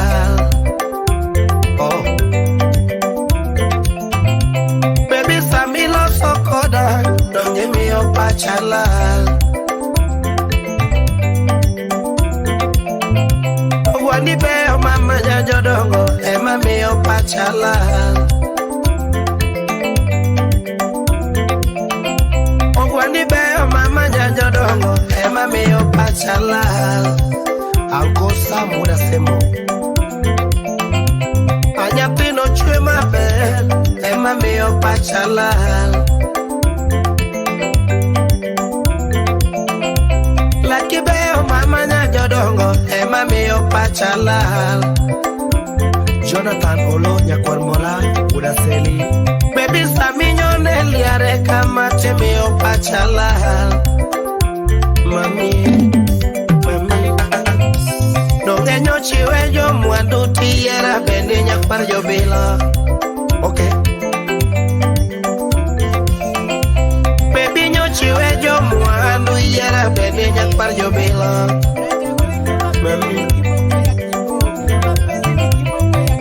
Oh, baby Samilo Sokoda, don't give me your pachala. Wani beo mama jajodongo, ema me your pachala. Wani beo mama jajodongo, ema me your pachala. Anko Samuda Semo Anyapino chwe mabe Ema meo pachala Laki beo mama nyajodongo Ema meo pachala Jonathan Olo Nyakwarmola Udaseli Baby Saminyo Neliare Kama te meo pachala Mami Dongenyo chiwe yo mwandu tiyera bende nyakpar yo bila. Okay. Baby nyo chiwe yo mwandu yera bende nyakpar yo bila. Mami.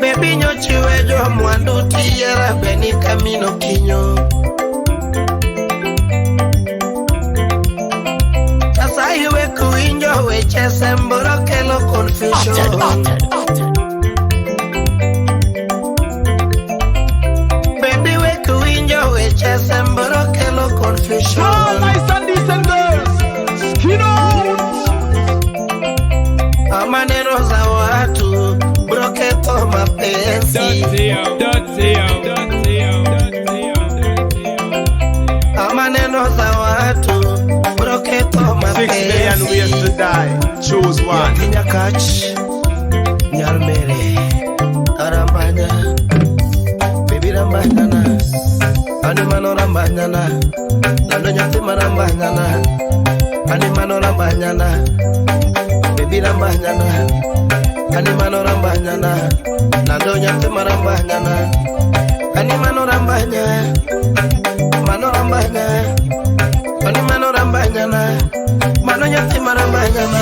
Baby nyo chiwe yo mwandu tiyera bende camino kinyo. Sasa iwe kuinjo weche semboro kelo confusion. Baby we kuinjo weche semboro kelo confusion. All nice and decent girls, skin out. Amaneno za watu broketo mapenzi. Amaneno za watu broketo mapenzi. 6 million ways to die. Choose one. Yakinya catch Nyalmere Arambanya Baby Rambanyana Animano Rambanyana Lando Nyatima Rambanyana Animano Rambanyana Baby Rambanyana Animano Rambanyana Lando Nyatima Rambanyana Animano Rambanya Mano Rambanya Animano Rambanyana Mano Nyatima Rambanyana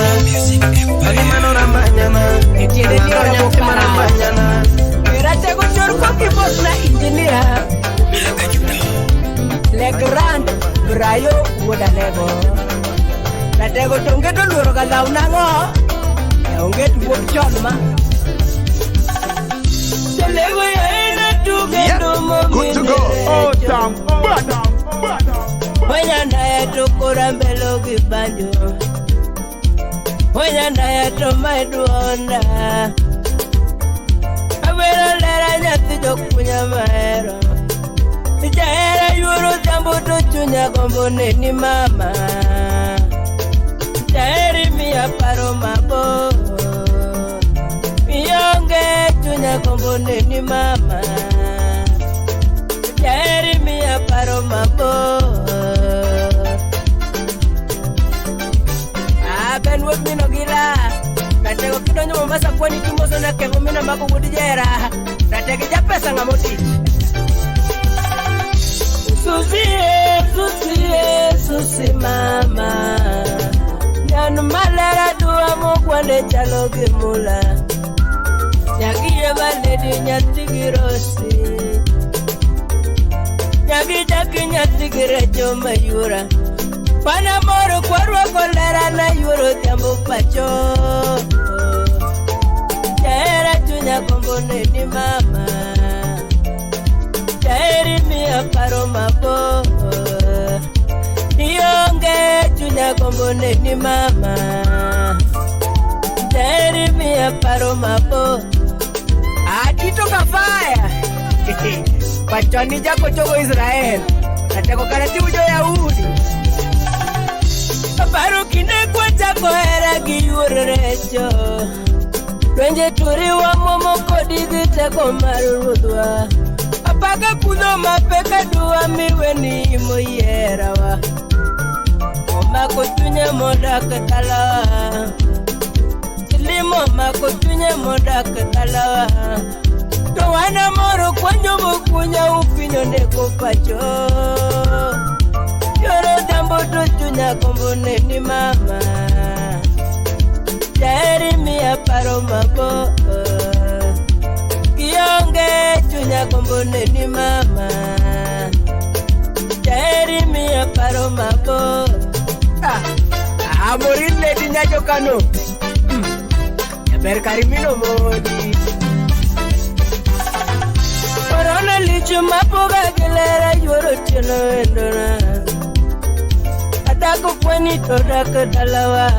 Animano Rambanyana Mano Nyatima Rambanyana Rate kuchor kwa kibos na engineer Le grand Brayo Wodalego Rate kutonge to luro ka unango Onge tuwo cholma Selego ya ina tuge domo Good to go. Oh, damn. Wanyanda ya tukura mbelo kibanjo Wanyanda ya tomaidu onda Awelo lera nyati jokunya maero Jaera yuro jambu tuchunya gombo neni mama Jaeri miya paro mabo Miyonge chunya gombo neni mama Jaeri miya paro mabo Ben wot mino gira Rate ko kidonyo Mombasa kwani kimoso na kego mina mako wudi jera Rate ki japesa nga moti Susi mama Nyanu malera duwa mkwande chalo gimula Nyagiye baledi nyati girosi Nyagi jaki nyati girejo mayura Pana moro kwarwa kolera na yuro jambo pacho Jaera tunya kombo neni mama Jaeri miya paro mabo Iyonge tunya kombo neni mama Jaeri miya paro mabo Atito kafaya Pachoni jako chogo Israel Nateko karati ujo Yahudi Paro kine kwa Wenje turiwa momo kodi dhite komaru rudwa Apaga kuno mapeka duwa miwe ni moyera wa Omako tunye moda katalawa Silimo mako tunye moda katalawa Towana moro kwanyo mukunya upinyo ndeko pacho Yoro dambo tunya kombone ni mama Jairi miya paro mabo Kionge tunya kombone ni mama Jairi miya paro mabo Amorin lady nyajo kano Berkarimino modi Corona lichu mapoga gelera yoro chino endona Adako kweni todaka dalawa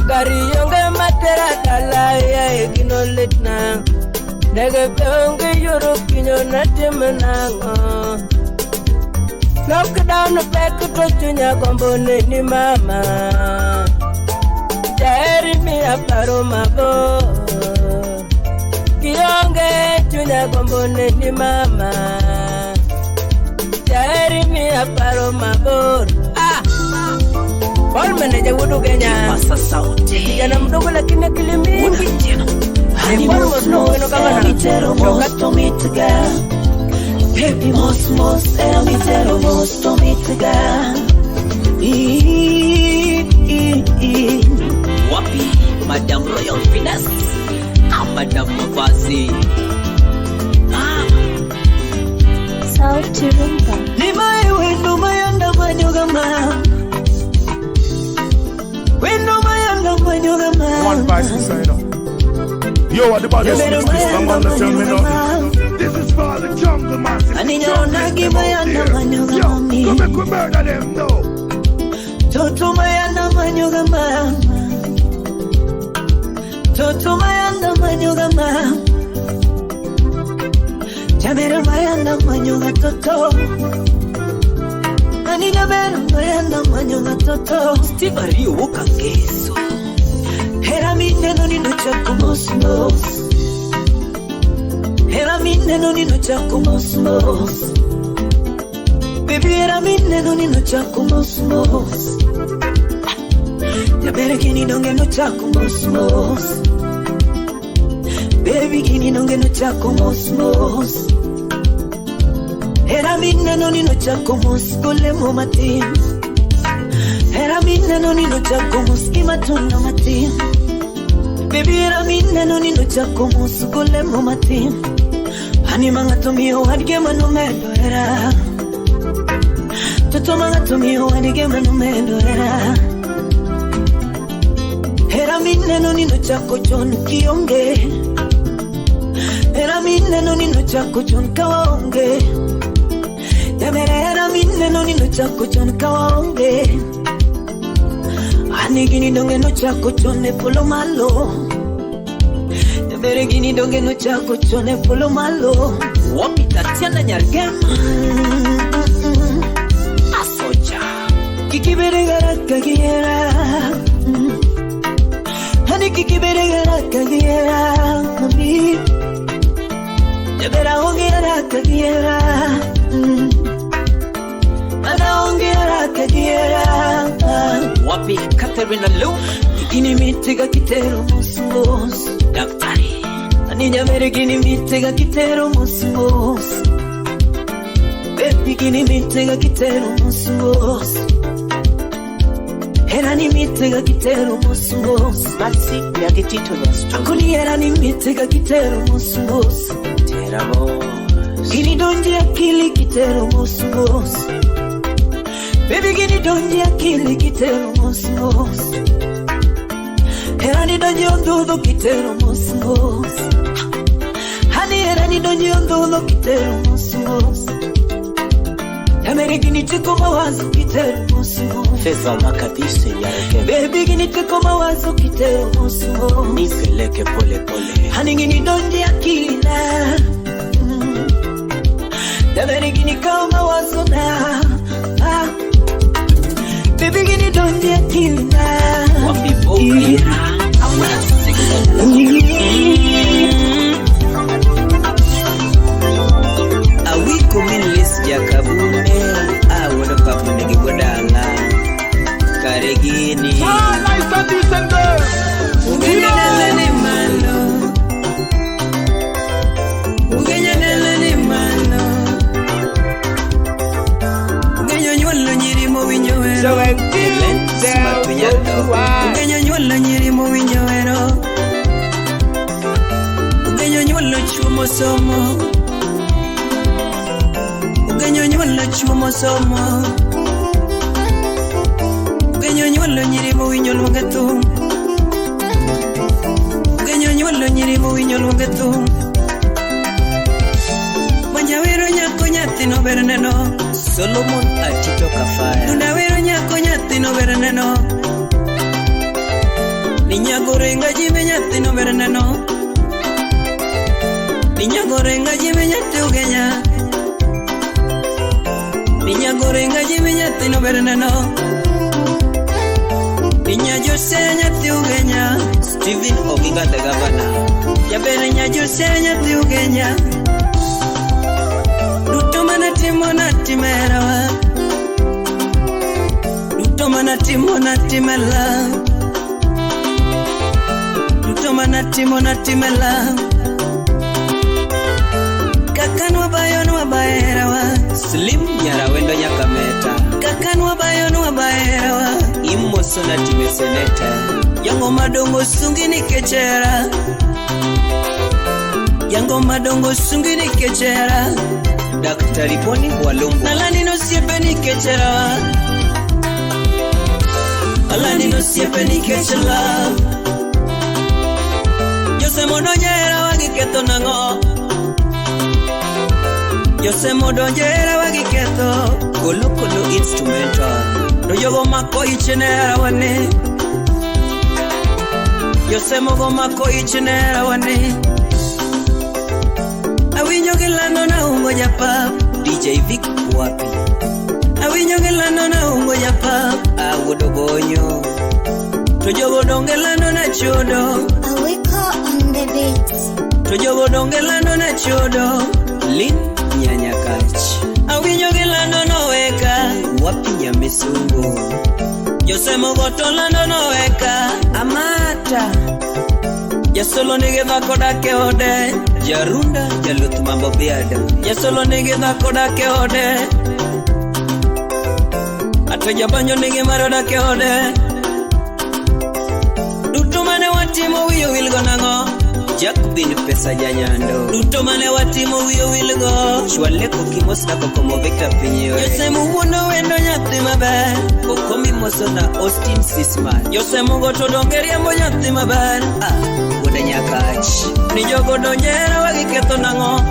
Gari yonge matera dalaya egino litna Nege peonge yoro kinyo natimenango Lockdown pek tochunya kombone ni mama Jairi miya paro mabo Kionge chunya kombone ni mama Jairi miya paro mabo All manager wudu Kenya Masa sauti Kijana mdogo lakini akili mingi Ni almost no weno kama Mitero most to me together Baby most Mitero most to me together Wapi Madam Royal Finesse Madam Mavazi Sauti Rumba Nimae wendo mayanda manyogama Wendo mayanda manyogama One vice inside up. Yo, what the body is this? Someone to tell me nothing. This is for the jungle massive. Aninyaonagi mayanda manyogama Yo, come make we murder them, no. Toto mayanda manyogama Toto mayanda manyogama Jamero mayanda manyoga toto Ani jamero mayanda manyoga toto Steve Rio ukangeso Hera mineno nino chako mosmos Hera mineno nino chako mosmos Baby hera mineno nino chako mosmos Jamero kini donge no chako mosmos Baby kini donge no chako mosmos Era mineno nino chako mos golemo matin Era mineno nino chako mos imatunda matin Baby era mineno nino chako mos golemo matin Hani mangato mio wadige manumendo era Toto mangato mio wadige manumendo era Era mineno nino chako John kionge Era mineno nino chako John kawaonge Era mineno nino chako John kawaonge Anigini donge no chako John e polo malo Gini donge no chako John e polo malo Wapi Tatiana Nyargema Asoja Kikibere garaka giera Hani kikibere garaka giera Mami Debera honge garaka giera Ana honge garaka giera Wapi Katerina Lu Gini mitega kitero mosmos Daktari Anija mere gini mitega kitero mosmos Baby gini mitega kitero mosmos Era ni mitega kitero mosmos Maxi Nyakitito Nyasto Akuni era ni mitega kitero mosmos Teramo Gini donji akili kitero mosmos Baby gini donji akili kitero mosmos Era ni donji ondudo kitero mosmos Hani era ni donji ondudo kitero mosmos Yamere gini teko mawazo kitero mosmos Feza makadise Nyargema Baby gini teko mawazo kitero mosmos Niseleke pole pole Hani gini donji akili na Yamere gini kao mawazo na Baby gini donji akili na Wapi Bogira Amuna Six Ugenyo nyuolo nyiri mowinjo wero, ugenyo nyuolo chuo mosomo, ugenyo nyuolo chuo mosomo, ugenyo nyuolo nyiri mowinjo luonge thum, ugenyo nyuolo nyiri mowinjo luonge thum. Manjawero nyako nyathino ber neno, Solomon Atito Kafaya. Ndawero nyako nyathino ber neno, Ninyagorenga jime nyathino ber neno, Ninyagorenga jime nyathi ugenya, Ninyagorenga jime nyathino ber neno, Ninyajose nyathi ugenya, Stephen Oginga the governor. Jabere nyajose nyathi ugenya, duto manatimo natimerawa, duto manatimo natimela, duto manatimo natimela, kakanwa bayo baerawa, Slim Nyarawendo Nyakameta. kakanwa bayo baerawa, Imoso na time seneta. yango madongo sungi ni kechera, yango madongo sungi ni kechera, Daktari Poni Walumbu. nalani no siepe ni kechera, alani no siepe ni kechera. Jose modonjera wagi keto nango, Jose modonjera wagi keto, Kolo instrumental. no yogo mako ichenera wane, Jose mogo mako ichenera wane. Awinyo gilano na ungo japap, DJ Vic wapi? awinyo gilano na ungo japap, Awodo gonyo. to jogo dongelano na chodo, Awiko on the beats. to jogo dongelano na chodo. Lin Nyanyakach. Awinyo gilano no weka, Wapi Nyamesungu. Jose mogo tolano no weka, amata. Jasolo nige dhako dake ode, Jarunda Jaluth Mambo Beada. jasolo nige dhako dake ode, ato jabanjo nige maro dake ode. Duto mane watimo wiyo wilgo nango, Jack bin pesa janyando. duto mane watimo wiyo wilgo. Chwaleko kimos na kokomo Victor Pinyo. Jose muwono wendo nyathi maber, Kokomi moso na Austin Sisman. Jose mugo to donge riembo nyathi maber. Woda Nyakach. Ni jogo donjera wagi ketho nango,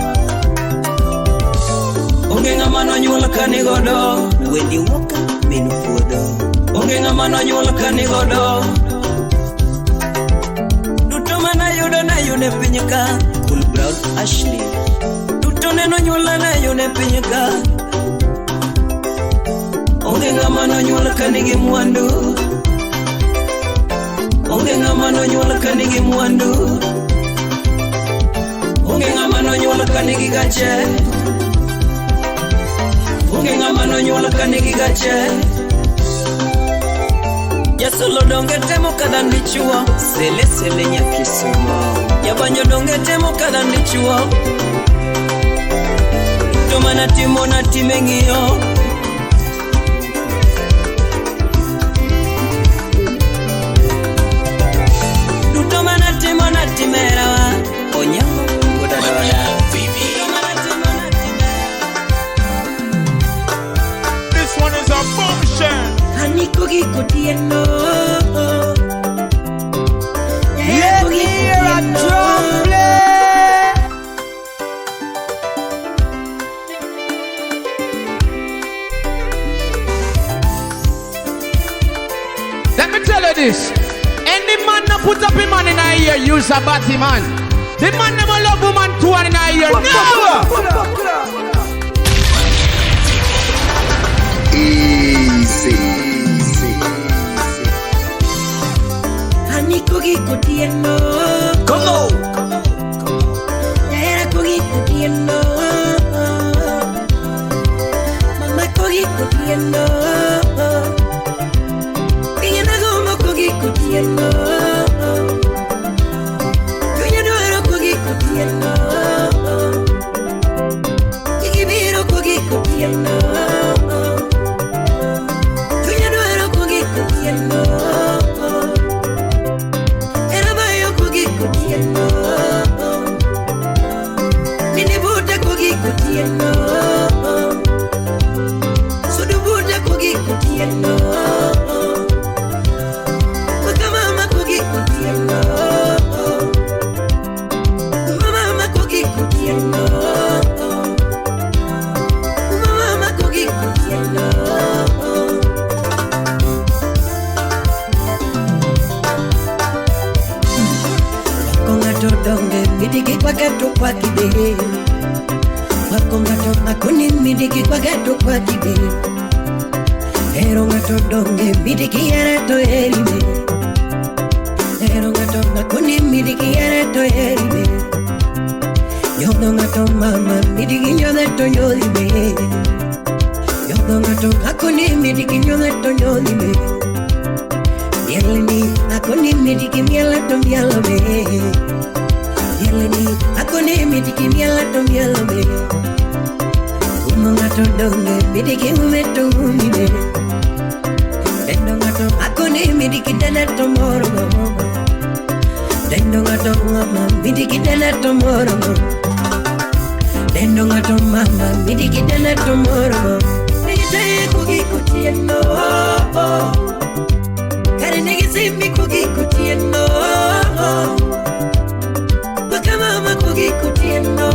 onge ng'ama nonyuol kani godo, Wendy Walker min puodho. onge ng'ama nonyuol kani godo. Duto manayudo nayude piny ka, Cool Brown Ashley. duto neno nyuola nayude piny ka. Onge ng'ama nonyuol kani gi mwandu, onge ng'ama nonyuol kani gi mwandu, onge ng'ama nonyuol kani gi gache, onge ng'ama nonyuol kani gi gache. Jasolo donge temo kada ndichuo, Sele Nyakisumo. jabanyo donge temo kada ndichuo. Duto manatimo natime ng'iyo, duto manatimo natimerawa. Onyango Woda Doda. This one is a bombshell. Haniko giko tieno, Let me hear a drum play. Let me tell you this. Any man that put up a man in a ear, use a batty man. The man never love woman two and in a ear. Easy. Haniko giko tieno, Come on. era kogiko tieno, mama kogiko tieno, pinya nagomo kogiko tieno, pinya dwaro kogiko tieno, ikibiro kogiko tieno, pinya dwaro kogiko tieno. midiki kwa gato kwa kibe wako ngato makuni midiki kwa gato kwa kibe ero ngato donge midiki ereto erime ero ngato makuni midiki ereto erime yodo ngato mama midiki nyodeto nyodime yodo ngato makuni midiki nyodeto nyodime Yeleni, akoni midiki miela to miela me. Yeleni, akoni midiki miela to miela me. Umunga to donge midiki umeto umide. Dendonga to akoni midiki dele to moro. Dendonga to mama midiki dele to moro. Dendonga to mama midiki dele to moro. Midiki kuki kutieno. Kare negi simmi kuki kutieno. Baka mama kuki kutieno.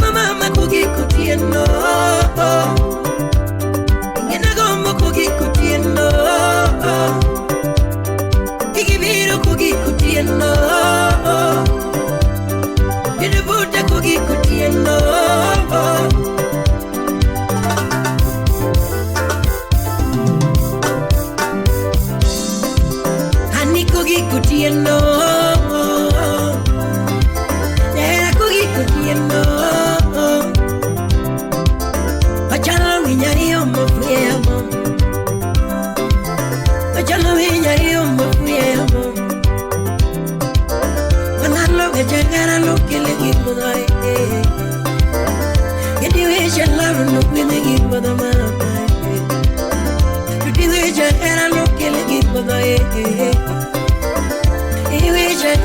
Mama kuki kutieno. Ingena gombo kuki kutieno. Igibiru kuki kutieno. Idubuta kuki kutieno. Kutieno, era kugi kutieno. Pachalo minyario mofriamo, pachalo minyario mofriamo. Manalo que llegara lo que le digo dai. Que diwe chalaro no puede digo da mama. Que diwe llegara lo que le digo dai.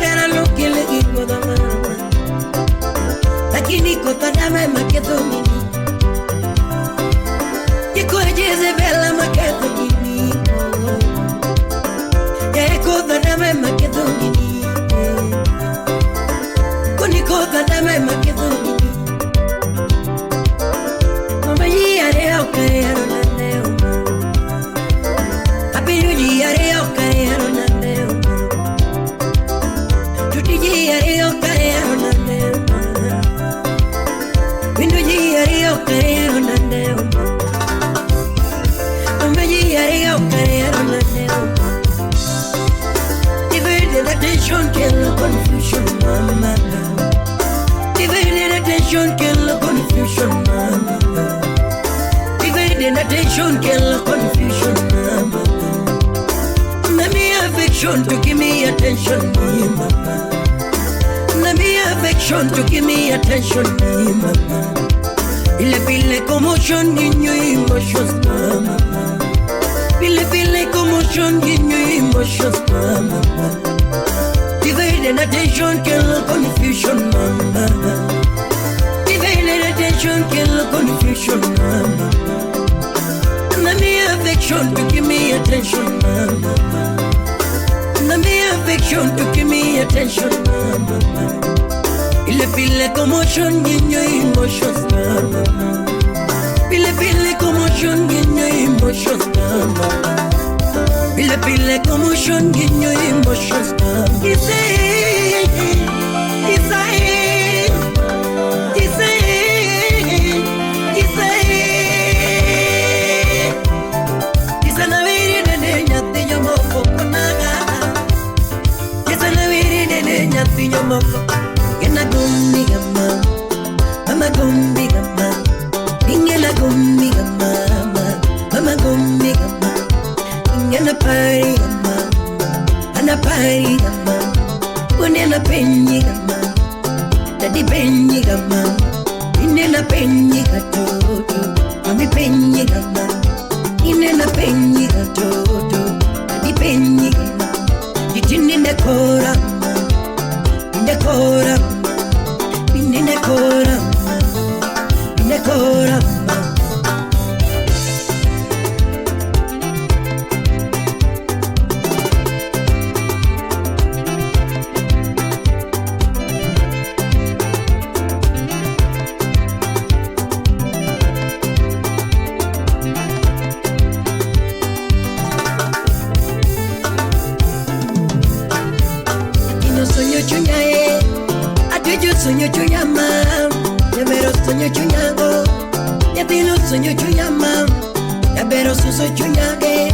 Era lo que le digo da mama. Lakini kota dame maketo mini. Yeko jeze bella maketo mini. Yeko dame maketo mini. Koni kota dame maketo mini. Mama yare okay aronane. Abiru yare okay aronane. Attention, kill the confusion, mama. Divided attention, kill the confusion, mama. Divided attention, kill the confusion, mama. Let me affection to give me attention, mama. Let me affection to give me attention, mama. Pile commotion in your emotions, mama. Pile commotion in your emotions, mama. Divided attention, kill the confusion, mama. Divided attention, kill the confusion, mama. Let me affection to give me attention, mama. Let me affection to give me attention, mama. Pile commotion in your emotions, mama. Pile commotion in your emotions, mama. Pile commotion in your emotions, mama. sogno chunyama, ya vero sogno chunyago, ya tino sogno chunyama, ya vero suso chunyage,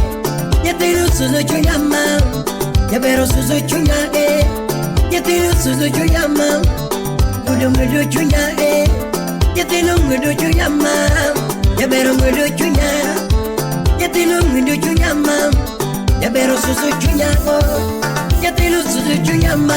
ya tino suso chunyama, ya vero suso chunyage, ya tino suso chunyama, mudo chunyage, ya tino mudo chunyama, ya vero mudo chunyage, ya tino mudo chunyama, ya vero suso chunyago, ya tino suso chunyama,